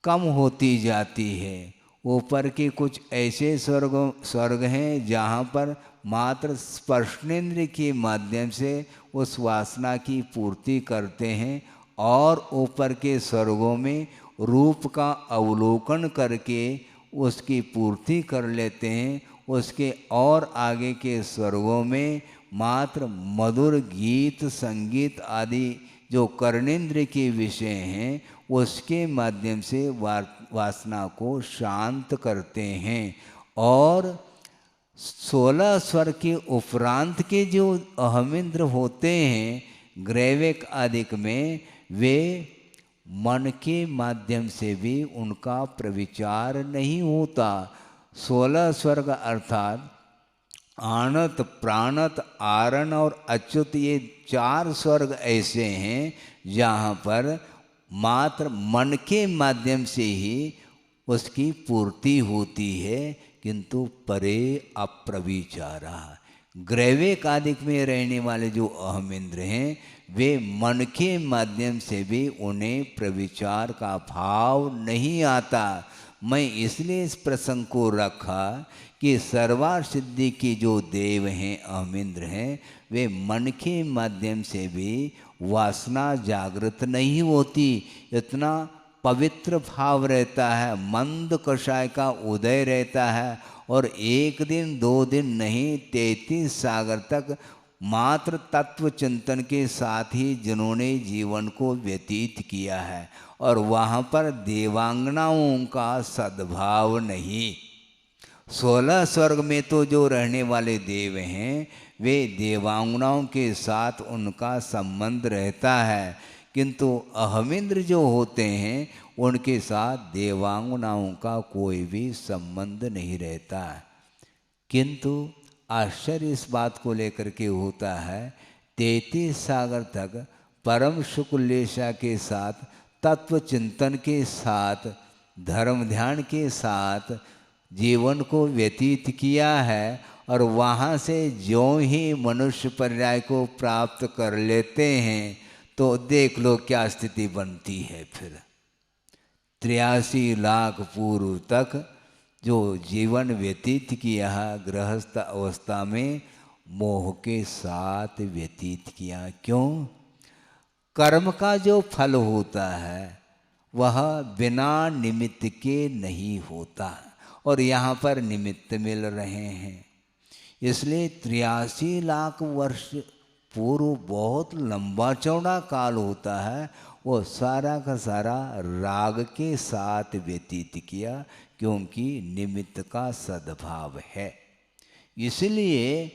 Speaker 7: कम होती जाती है। ऊपर के कुछ ऐसे स्वर्ग हैं जहाँ पर मात्र स्पर्शनेन्द्रिय के माध्यम से उस वासना की पूर्ति करते हैं और ऊपर के स्वर्गों में रूप का अवलोकन करके उसकी पूर्ति कर लेते हैं। उसके और आगे के स्वर्गों में मात्र मधुर गीत संगीत आदि जो कर्णेंद्र के विषय हैं उसके माध्यम से वासना को शांत करते हैं। और 16 स्वर के उपरांत के जो अहमिंद्र होते हैं ग्रैविक आदिक में, वे मन के माध्यम से भी उनका प्रविचार नहीं होता। 16 स्वर्ग अर्थात आणत प्राणत आरण और अच्युत, ये 4 स्वर्ग ऐसे हैं जहाँ पर मात्र मन के माध्यम से ही उसकी पूर्ति होती है, किंतु परे अप्रविचारा। ग्रैविक आदिक में रहने वाले जो अहमिंद्र हैं वे मन के माध्यम से भी उन्हें प्रविचार का भाव नहीं आता। मैं इसलिए इस प्रसंग को रखा कि सर्वार सिद्धि के जो देव हैं अहमिंद्र हैं, वे मन के माध्यम से भी वासना जागृत नहीं होती। इतना पवित्र भाव रहता है, मंद कषाय का उदय रहता है, और 1 दिन 2 दिन नहीं 33 सागर तक मात्र तत्व चिंतन के साथ ही जिन्होंने जीवन को व्यतीत किया है, और वहाँ पर देवांगनाओं का सद्भाव नहीं। 16 स्वर्ग में तो जो रहने वाले देव हैं वे देवांगनाओं के साथ उनका संबंध रहता है, किंतु अहमिंद्र जो होते हैं उनके साथ देवांगनाओं का कोई भी संबंध नहीं रहता। किंतु आश्चर्य इस बात को लेकर के होता है, 33 सागर तक परम शुक्लेशा के साथ तत्व चिंतन के साथ धर्म ध्यान के साथ जीवन को व्यतीत किया है, और वहाँ से ज्यों ही मनुष्य पर्याय को प्राप्त कर लेते हैं तो देख लो क्या स्थिति बनती है। फिर 83 लाख पूर्व तक जो जीवन व्यतीत किया है गृहस्थ अवस्था में मोह के साथ व्यतीत किया। क्यों? कर्म का जो फल होता है वह बिना निमित्त के नहीं होता, और यहाँ पर निमित्त मिल रहे हैं। इसलिए 83 लाख वर्ष पूर्व बहुत लंबा चौड़ा काल होता है, वो सारा का सारा राग के साथ व्यतीत किया, क्योंकि निमित्त का सद्भाव है। इसलिए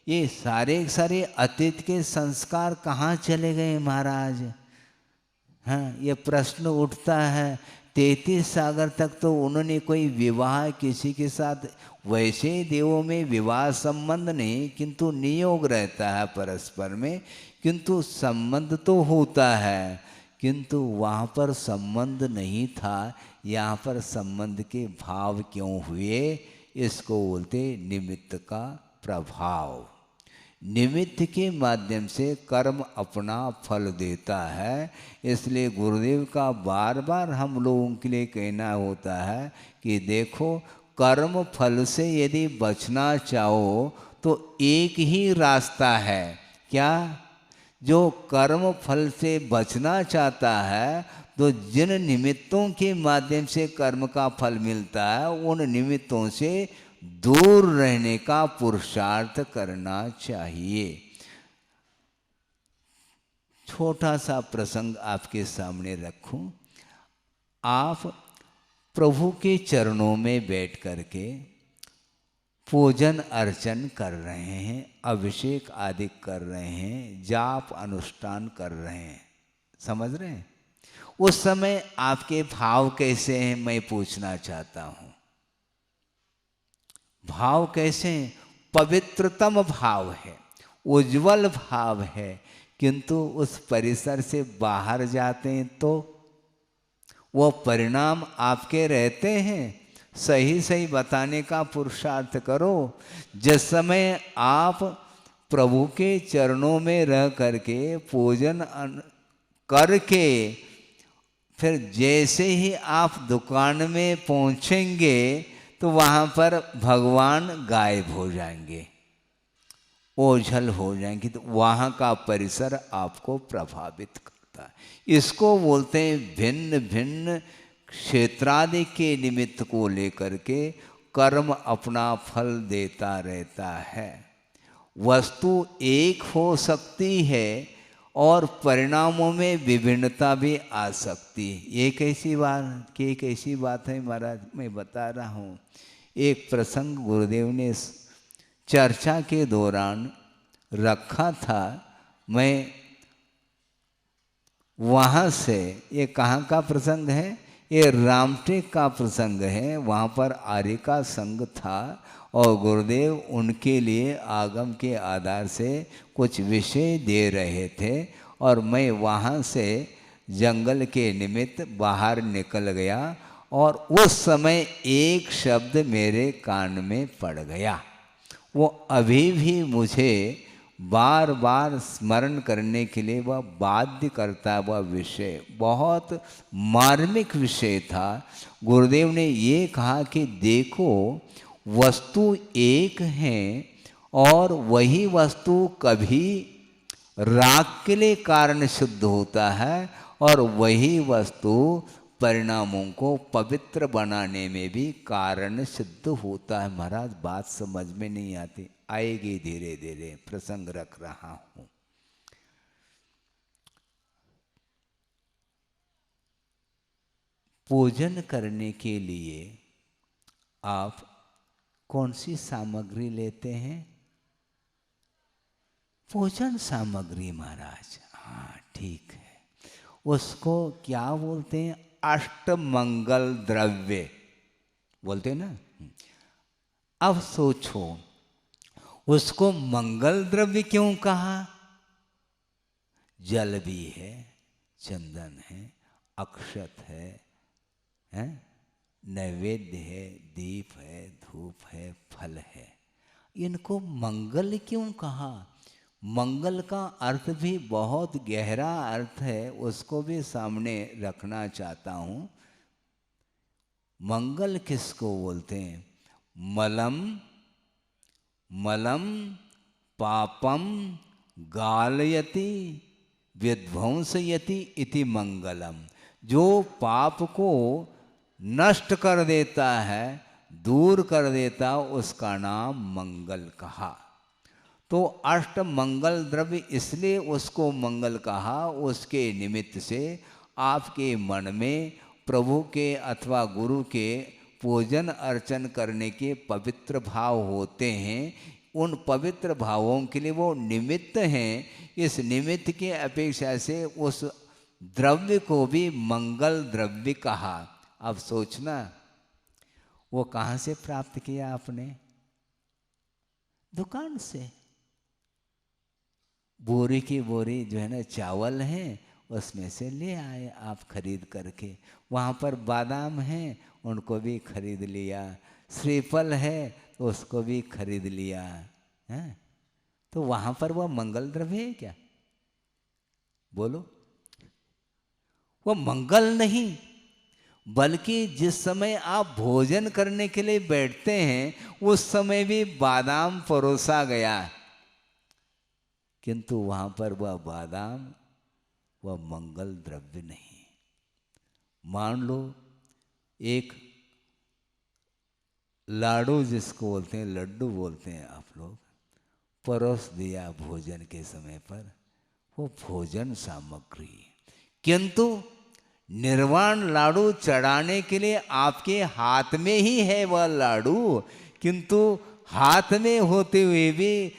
Speaker 7: ये सारे अतीत के संस्कार कहाँ चले गए महाराज? हाँ, ये प्रश्न उठता है। 33 सागर तक तो उन्होंने कोई विवाह किसी के साथ, वैसे देवों में विवाह संबंध नहीं, किंतु नियोग रहता है परस्पर में, किंतु संबंध तो होता है, किंतु वहाँ पर संबंध नहीं था। यहाँ पर संबंध के भाव क्यों हुए? इसको बोलते निमित्त का प्रभाव। निमित्त के माध्यम से कर्म अपना फल देता है। इसलिए गुरुदेव का बार बार हम लोगों के लिए कहना होता है कि देखो, कर्म फल से यदि बचना चाहो तो एक ही रास्ता है। क्या? जो कर्म फल से बचना चाहता है तो जिन निमित्तों के माध्यम से कर्म का फल मिलता है उन निमित्तों से दूर रहने का पुरुषार्थ करना चाहिए। छोटा सा प्रसंग आपके सामने रखूं। आप प्रभु के चरणों में बैठ करके पूजन अर्चन कर रहे हैं, अभिषेक आदि कर रहे हैं, जाप अनुष्ठान कर रहे हैं, समझ रहे हैं? उस समय आपके भाव कैसे हैं मैं पूछना चाहता हूं। भाव कैसे हैं? पवित्रतम भाव है, उज्जवल भाव है, किंतु उस परिसर से बाहर जाते हैं तो वो परिणाम आपके रहते हैं। सही सही बताने का पुरुषार्थ करो। जिस समय आप प्रभु के चरणों में रह करके पूजन करके फिर जैसे ही आप दुकान में पहुंचेंगे तो वहाँ पर भगवान गायब हो जाएंगे, ओझल हो जाएंगे, तो वहाँ का परिसर आपको प्रभावित कर। सकता। इसको बोलते हैं भिन्न भिन्न क्षेत्रादि के निमित्त को लेकर के कर्म अपना फल देता रहता है। वस्तु एक हो सकती है और परिणामों में विभिन्नता भी आ सकती है। एक ऐसी बात है महाराज, मैं बता रहा हूँ। एक प्रसंग गुरुदेव ने चर्चा के दौरान रखा था। मैं वहाँ से, ये कहाँ का प्रसंग है? ये रामटेक का प्रसंग है। वहाँ पर आर्य का संघ था और गुरुदेव उनके लिए आगम के आधार से कुछ विषय दे रहे थे और मैं वहाँ से जंगल के निमित्त बाहर निकल गया और उस समय एक शब्द मेरे कान में पड़ गया। वो अभी भी मुझे बार बार स्मरण करने के लिए वह बाध्य करता। वह विषय बहुत मार्मिक विषय था। गुरुदेव ने ये कहा कि देखो, वस्तु एक है और वही वस्तु कभी राग के लिए कारण सिद्ध होता है और वही वस्तु परिणामों को पवित्र बनाने में भी कारण सिद्ध होता है। महाराज बात समझ में नहीं आती, आएगी धीरे धीरे, प्रसंग रख रहा हूं। पूजन करने के लिए आप कौन सी सामग्री लेते हैं? पूजन सामग्री महाराज, हाँ ठीक है। उसको क्या बोलते हैं? अष्टमंगल द्रव्य बोलते हैं ना। अब सोचो, उसको मंगल द्रव्य क्यों कहा? जल भी है, चंदन है, अक्षत है, नैवेद्य है, दीप है, धूप है, फल है। इनको मंगल क्यों कहा? मंगल का अर्थ भी बहुत गहरा अर्थ है, उसको भी सामने रखना चाहता हूँ। मंगल किसको बोलते हैं? मलम मलम पापम गालयति विध्वंसयति इति मंगलम। जो पाप को नष्ट कर देता है, दूर कर देता, उसका नाम मंगल कहा। तो अष्ट मंगल द्रव्य इसलिए उसको मंगल कहा, उसके निमित्त से आपके मन में प्रभु के अथवा गुरु के पूजन अर्चन करने के पवित्र भाव होते हैं। उन पवित्र भावों के लिए वो निमित्त हैं। इस निमित्त के अपेक्षा से उस द्रव्य को भी मंगल द्रव्य कहा। अब सोचना, वो कहाँ से प्राप्त किया आपने? दुकान से। बोरी की बोरी जो है ना चावल है, उसमें से ले आए आप खरीद करके। वहाँ पर बादाम हैं, उनको भी खरीद लिया। श्रीफल है तो उसको भी खरीद लिया है। तो वहाँ पर वह मंगल द्रव्य है क्या? बोलो। वह मंगल नहीं, बल्कि जिस समय आप भोजन करने के लिए बैठते हैं उस समय भी बादाम परोसा गया, किंतु वहाँ पर वह बादाम वह मंगल द्रव्य नहीं। मान लो एक लाडू, जिसको बोलते हैं लड्डू बोलते हैं आप लोग, परोस दिया भोजन के समय पर, वो भोजन सामग्री। किंतु निर्वाण लाडू चढ़ाने के लिए आपके हाथ में ही है वह लाडू, किंतु हाथ में होते हुए भी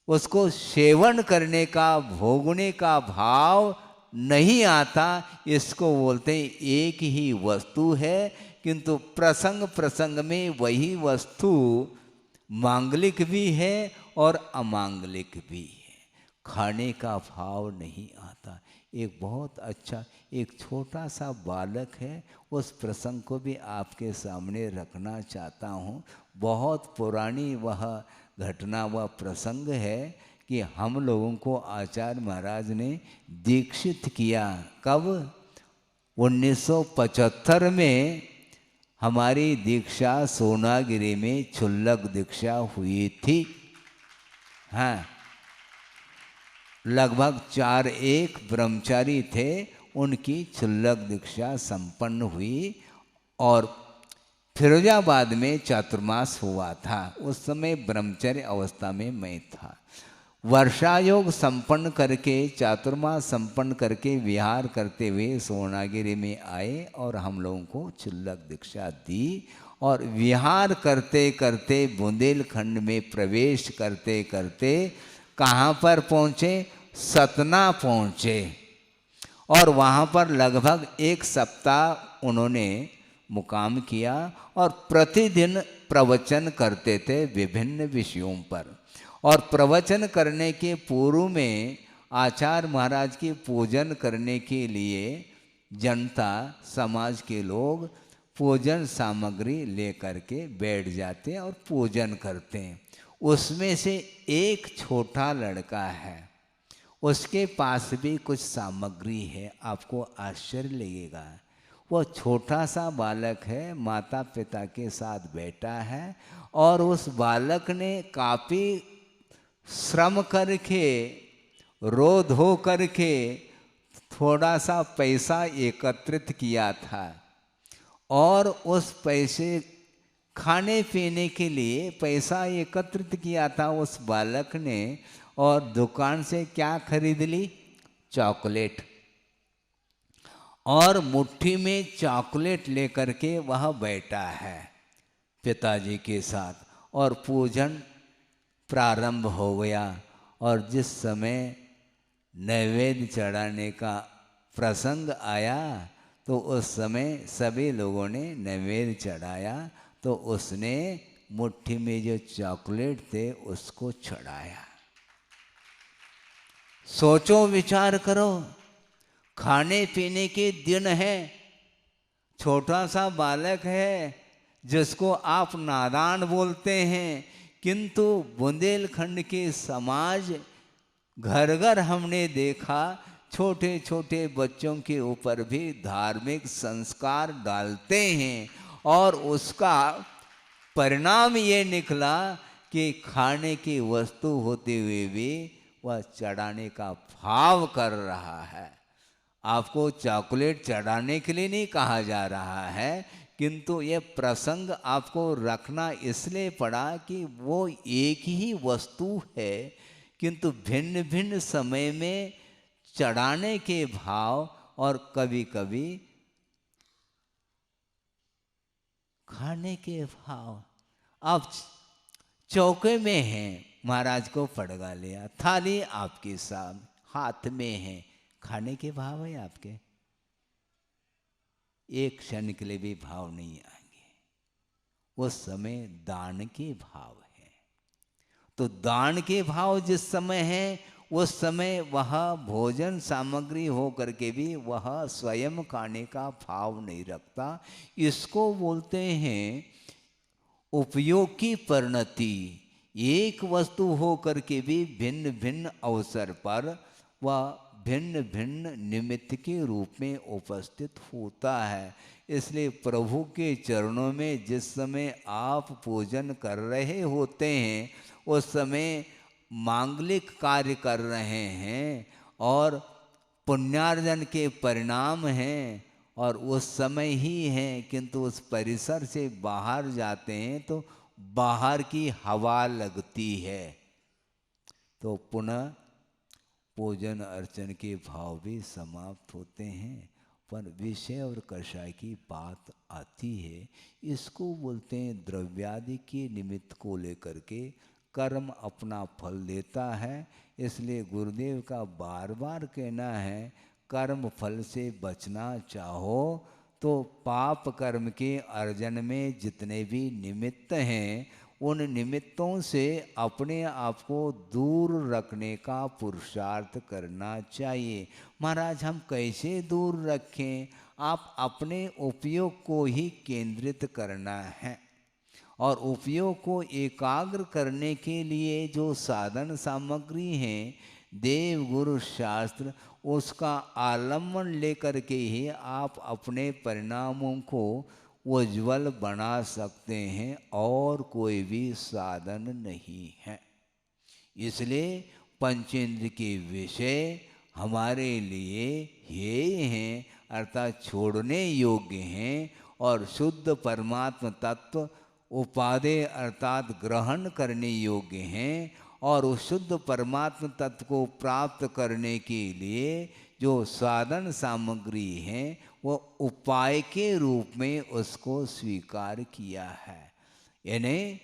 Speaker 7: उसको सेवन करने का, भोगने का भाव नहीं आता। इसको बोलते हैं एक ही वस्तु है, किंतु प्रसंग प्रसंग में वही वस्तु मांगलिक भी है और अमांगलिक भी है। खाने का भाव नहीं आता। एक बहुत अच्छा, एक छोटा सा बालक है, उस प्रसंग को भी आपके सामने रखना चाहता हूँ। बहुत पुरानी वह घटना, वह प्रसंग है कि हम लोगों को आचार्य महाराज ने दीक्षित किया। कब? 1975 में हमारी दीक्षा सोनागिरी में क्षुल्लक दीक्षा हुई थी। हाँ, लगभग 4-1 ब्रह्मचारी थे, उनकी क्षुल्लक दीक्षा संपन्न हुई और फिरोजाबाद में चातुर्मास हुआ था। उस समय ब्रह्मचर्य अवस्था में मैं था। वर्षा योग संपन्न करके, चातुर्मास संपन्न करके विहार करते हुए सोनागिरी में आए और हम लोगों को क्षुल्लक दीक्षा दी। और विहार करते करते बुंदेलखंड में प्रवेश करते करते कहाँ पर पहुँचे? सतना पहुँचे। और वहाँ पर लगभग 1 सप्ताह उन्होंने मुकाम किया और प्रतिदिन प्रवचन करते थे विभिन्न विषयों पर। और प्रवचन करने के पूर्व में आचार्य महाराज की पूजन करने के लिए जनता, समाज के लोग पूजन सामग्री लेकर के बैठ जाते हैं और पूजन करते हैं। उसमें से एक छोटा लड़का है, उसके पास भी कुछ सामग्री है। आपको आश्चर्य लगेगा, वो छोटा सा बालक है, माता पिता के साथ बैठा है और उस बालक ने काफ़ी श्रम करके, रो धो करके थोड़ा सा पैसा एकत्रित किया था और उस पैसे खाने पीने के लिए पैसा एकत्रित किया था उस बालक ने। और दुकान से क्या खरीद ली? चॉकलेट। और मुट्ठी में चॉकलेट लेकर के वह बैठा है पिताजी के साथ और पूजन प्रारंभ हो गया। और जिस समय नैवेद्य चढ़ाने का प्रसंग आया तो उस समय सभी लोगों ने नैवेद्य चढ़ाया, तो उसने मुट्ठी में जो चॉकलेट थे उसको चढ़ाया। सोचो, विचार करो, खाने पीने के दिन है, छोटा सा बालक है जिसको आप नादान बोलते हैं, किंतु बुंदेलखंड के समाज घर घर हमने देखा छोटे छोटे बच्चों के ऊपर भी धार्मिक संस्कार डालते हैं और उसका परिणाम ये निकला कि खाने की वस्तु होते हुए भी वह चढ़ाने का भाव कर रहा है। आपको चॉकलेट चढ़ाने के लिए नहीं कहा जा रहा है, किंतु ये प्रसंग आपको रखना इसलिए पड़ा कि वो एक ही वस्तु है किंतु भिन्न भिन्न समय में चढ़ाने के भाव और कभी कभी खाने के भाव। आप चौके में हैं, महाराज को पड़गा लिया, थाली आपके साथ हाथ में है, खाने के भाव है आपके, एक क्षण के लिए भी भाव नहीं आएंगे। उस समय दान के भाव है। तो दान के भाव जिस समय है उस समय वह भोजन सामग्री हो करके भी वह स्वयं खाने का भाव नहीं रखता। इसको बोलते हैं उपयोग की परिणति। एक वस्तु हो करके भी भिन्न भिन्न अवसर पर वह भिन्न भिन्न निमित्त के रूप में उपस्थित होता है। इसलिए प्रभु के चरणों में जिस समय आप पूजन कर रहे होते हैं उस समय मांगलिक कार्य कर रहे हैं और पुण्यार्जन के परिणाम हैं और उस समय ही हैं, किंतु उस परिसर से बाहर जाते हैं तो बाहर की हवा लगती है, तो पुनः पूजन अर्चन के भाव भी समाप्त होते हैं। पर विषय और कषाय की बात आती है, इसको बोलते हैं द्रव्यादि के निमित्त को लेकर के कर्म अपना फल देता है। इसलिए गुरुदेव का बार बार कहना है, कर्म फल से बचना चाहो तो पाप कर्म के अर्जन में जितने भी निमित्त हैं उन निमित्तों से अपने आप को दूर रखने का पुरुषार्थ करना चाहिए। महाराज हम कैसे दूर रखें? आप अपने उपयोग को ही केंद्रित करना है और उपयोग को एकाग्र करने के लिए जो साधन सामग्री हैं देव गुरु शास्त्र, उसका आलम्बन लेकर के ही आप अपने परिणामों को उज्ज्वल बना सकते हैं और कोई भी साधन नहीं है। इसलिए पंचेंद्र के विषय हमारे लिए हेय हैं, अर्थात छोड़ने योग्य हैं, और शुद्ध परमात्म तत्व उपादेय अर्थात ग्रहण करने योग्य हैं। और उस शुद्ध परमात्म तत्व को प्राप्त करने के लिए जो साधन सामग्री है वो उपाय के रूप में उसको स्वीकार किया है। यानी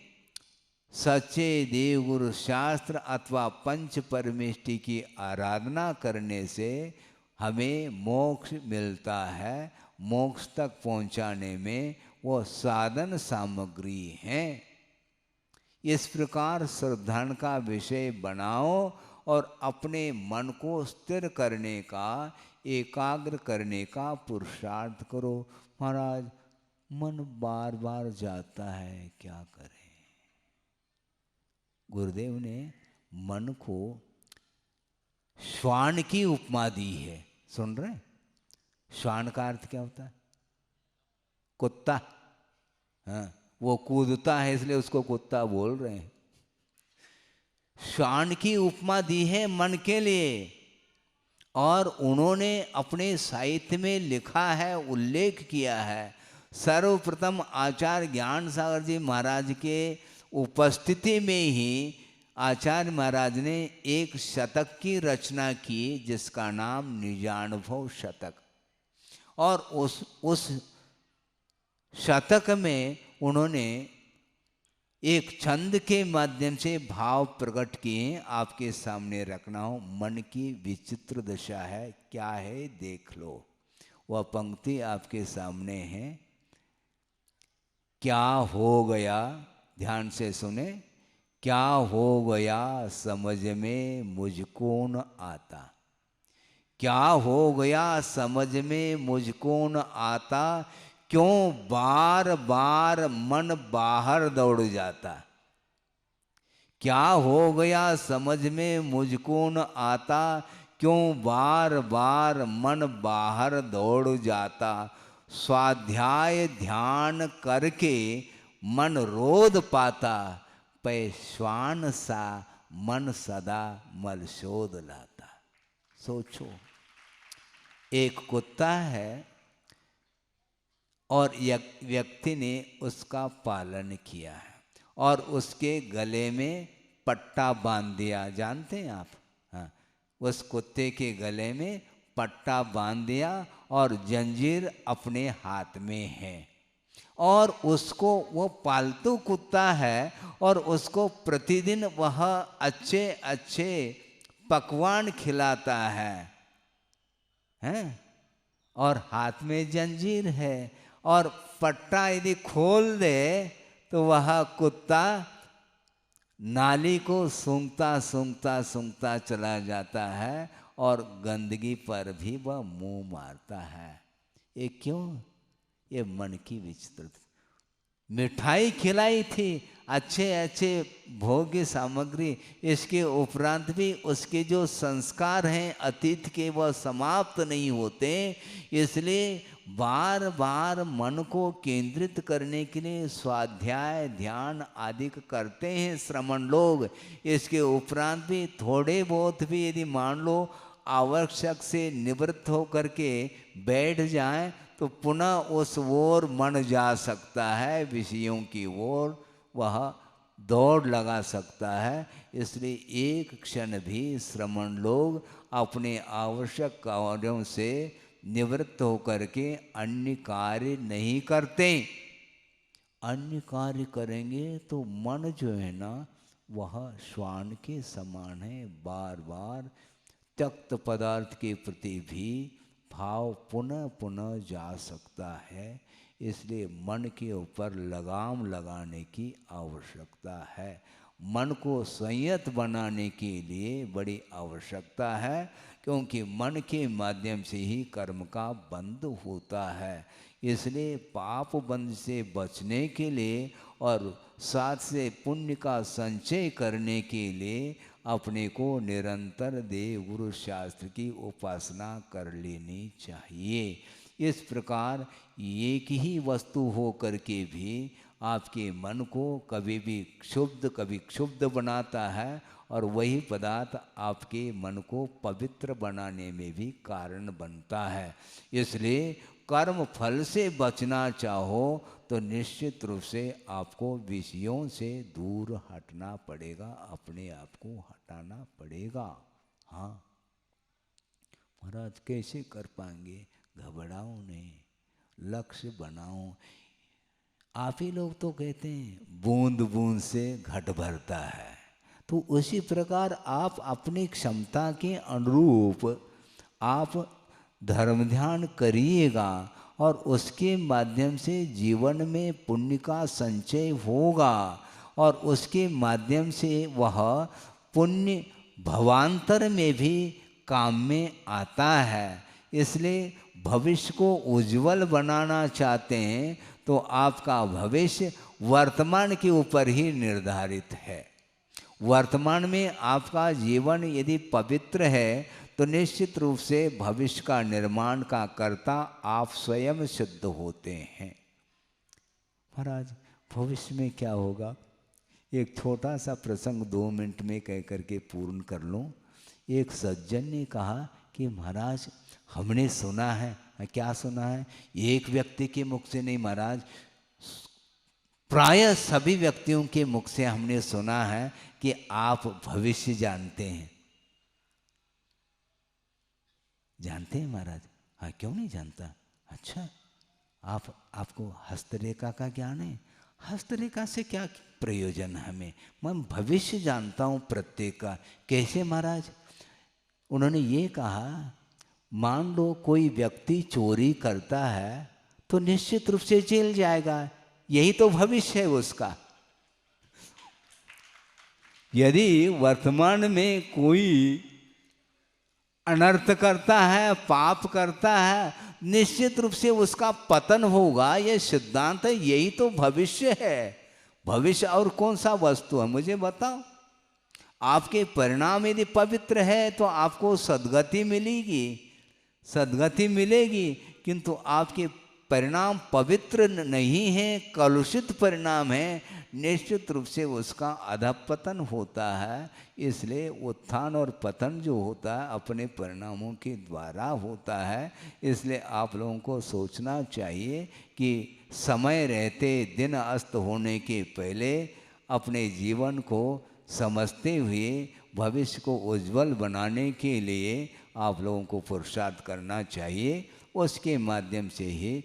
Speaker 7: सच्चे देवगुरु शास्त्र अथवा पंच परमेष्टि की आराधना करने से हमें मोक्ष मिलता है। मोक्ष तक पहुंचाने में वो साधन सामग्री हैं। इस प्रकार श्रद्धान का विषय बनाओ और अपने मन को स्थिर करने का, एकाग्र करने का पुरुषार्थ करो। महाराज मन बार बार जाता है, क्या करें? गुरुदेव ने मन को श्वान की उपमा दी है। सुन रहे? श्वान का अर्थ क्या होता है? कुत्ता। हाँ, वो कूदता है इसलिए उसको कुत्ता बोल रहे हैं। श्वान की उपमा दी है मन के लिए, और उन्होंने अपने साहित्य में लिखा है, उल्लेख किया है। सर्वप्रथम आचार्य ज्ञान सागर जी महाराज के उपस्थिति में ही आचार्य महाराज ने एक शतक की रचना की जिसका नाम निजानुभव शतक। और उस शतक में उन्होंने एक छंद के माध्यम से भाव प्रकट किए, आपके सामने रखना हो। मन की विचित्र दशा है, क्या है देख लो। वह पंक्ति आपके सामने है। क्या हो गया, ध्यान से सुने। क्या हो गया समझ में मुझको न आता, क्या हो गया समझ में मुझको न आता, क्यों बार बार मन बाहर दौड़ जाता। क्या हो गया समझ में मुझको न आता, क्यों बार बार मन बाहर दौड़ जाता। स्वाध्याय ध्यान करके मन रोध पाता, पैश्वान सा मन सदा मलशोध लाता। सोचो, एक कुत्ता है और व्यक्ति ने उसका पालन किया है और उसके गले में पट्टा बांध दिया। जानते हैं आप? हाँ, उस कुत्ते के गले में पट्टा बांध दिया और जंजीर अपने हाथ में है, और उसको, वो पालतू कुत्ता है और उसको प्रतिदिन वह अच्छे अच्छे पकवान खिलाता है, हैं? और हाथ में जंजीर है, और पट्टा यदि खोल दे तो वह कुत्ता नाली को सूंघता सूंघता सूंघता चला जाता है और गंदगी पर भी वह मुंह मारता है। ये क्यों? ये मन की विचित्रता। मिठाई खिलाई थी, अच्छे अच्छे भोग्य सामग्री, इसके उपरांत भी उसके जो संस्कार हैं अतीत के वह समाप्त नहीं होते। इसलिए बार बार मन को केंद्रित करने के लिए स्वाध्याय ध्यान आदि करते हैं श्रमण लोग। इसके उपरांत भी थोड़े बहुत भी यदि मान लो आवश्यक से निवृत्त होकर के बैठ जाएं तो पुनः उस ओर मन जा सकता है, विषयों की ओर वह दौड़ लगा सकता है। इसलिए एक क्षण भी श्रमण लोग अपने आवश्यक कार्यों से निवृत्त होकर के अन्य कार्य नहीं करते। अन्य कार्य करेंगे तो मन जो है ना वह श्वान के समान है, बार बार त्यक्त पदार्थ के प्रति भी भाव पुनः पुनः जा सकता है। इसलिए मन के ऊपर लगाम लगाने की आवश्यकता है। मन को संयत बनाने के लिए बड़ी आवश्यकता है, क्योंकि मन के माध्यम से ही कर्म का बंध होता है। इसलिए पाप बंध से बचने के लिए और साथ से पुण्य का संचय करने के लिए अपने को निरंतर देव गुरु शास्त्र की उपासना कर लेनी चाहिए। इस प्रकार एक ही वस्तु हो करके भी आपके मन को कभी भी क्षुब्ध कभी क्षुब्ध बनाता है, और वही पदार्थ आपके मन को पवित्र बनाने में भी कारण बनता है। इसलिए कर्म फल से बचना चाहो तो निश्चित रूप से आपको विषयों से दूर हटना पड़ेगा, अपने आप को हटाना पड़ेगा। हाँ महाराज कैसे कर पाएंगे? घबराओ नहीं, लक्ष्य बनाओ। आप ही लोग तो कहते हैं बूंद बूंद से घट भरता है, तो उसी प्रकार आप अपनी क्षमता के अनुरूप आप धर्म ध्यान करिएगा, और उसके माध्यम से जीवन में पुण्य का संचय होगा, और उसके माध्यम से वह पुण्य भवांतर में भी काम में आता है। इसलिए भविष्य को उज्जवल बनाना चाहते हैं तो आपका भविष्य वर्तमान के ऊपर ही निर्धारित है। वर्तमान में आपका जीवन यदि पवित्र है तो निश्चित रूप से भविष्य का निर्माण का कर्ता आप स्वयं सिद्ध होते हैं। महाराज भविष्य में क्या होगा? एक छोटा सा प्रसंग 2 मिनट में कह करके पूर्ण कर लूँ। एक सज्जन ने कहा कि महाराज हमने सुना है। क्या सुना है? एक व्यक्ति के मुख से नहीं महाराज, प्रायः सभी व्यक्तियों के मुख से हमने सुना है कि आप भविष्य जानते हैं। जानते हैं महाराज? हाँ क्यों नहीं जानता? अच्छा आपको हस्तरेखा का ज्ञान है? हस्तरेखा से क्या प्रयोजन हमें? मैं भविष्य जानता हूँ प्रत्येक का। कैसे महाराज? उन्होंने ये कहा, मान लो कोई व्यक्ति चोरी करता है तो निश्चित रूप से जेल जाएगा, यही तो भविष्य है उसका। यदि वर्तमान में कोई अनर्थ करता है, पाप करता है, निश्चित रूप से उसका पतन होगा, यह सिद्धांत है, यही तो भविष्य है। भविष्य और कौन सा वस्तु है मुझे बताओ? आपके परिणाम यदि पवित्र है तो आपको सद्गति मिलेगी, सद्गति मिलेगी, किंतु आपके परिणाम पवित्र नहीं है, कलुषित परिणाम है, निश्चित रूप से उसका अधपतन होता है। इसलिए उत्थान और पतन जो होता है अपने परिणामों के द्वारा होता है। इसलिए आप लोगों को सोचना चाहिए कि समय रहते दिन अस्त होने के पहले अपने जीवन को समझते हुए भविष्य को उज्जवल बनाने के लिए आप लोगों को पुरुषार्थ करना चाहिए। उसके माध्यम से ही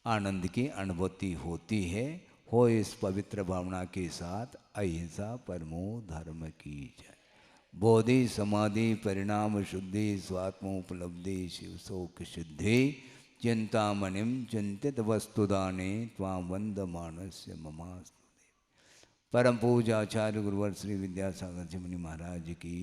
Speaker 7: आनंद की अनुभूति होती है। हो इस पवित्र भावना के साथ अहिंसा परमो धर्म की जय। बोधि समाधि परिणाम शुद्धि स्वात्मोपलब्धि शिव शोक सिद्धि चिंतामणिम चिंतित वस्तुदाने त्वां वंदमानस्य ममास्तु। परम पूज्य आचार्य गुरुवर श्री विद्यासागर जी मुनि महाराज की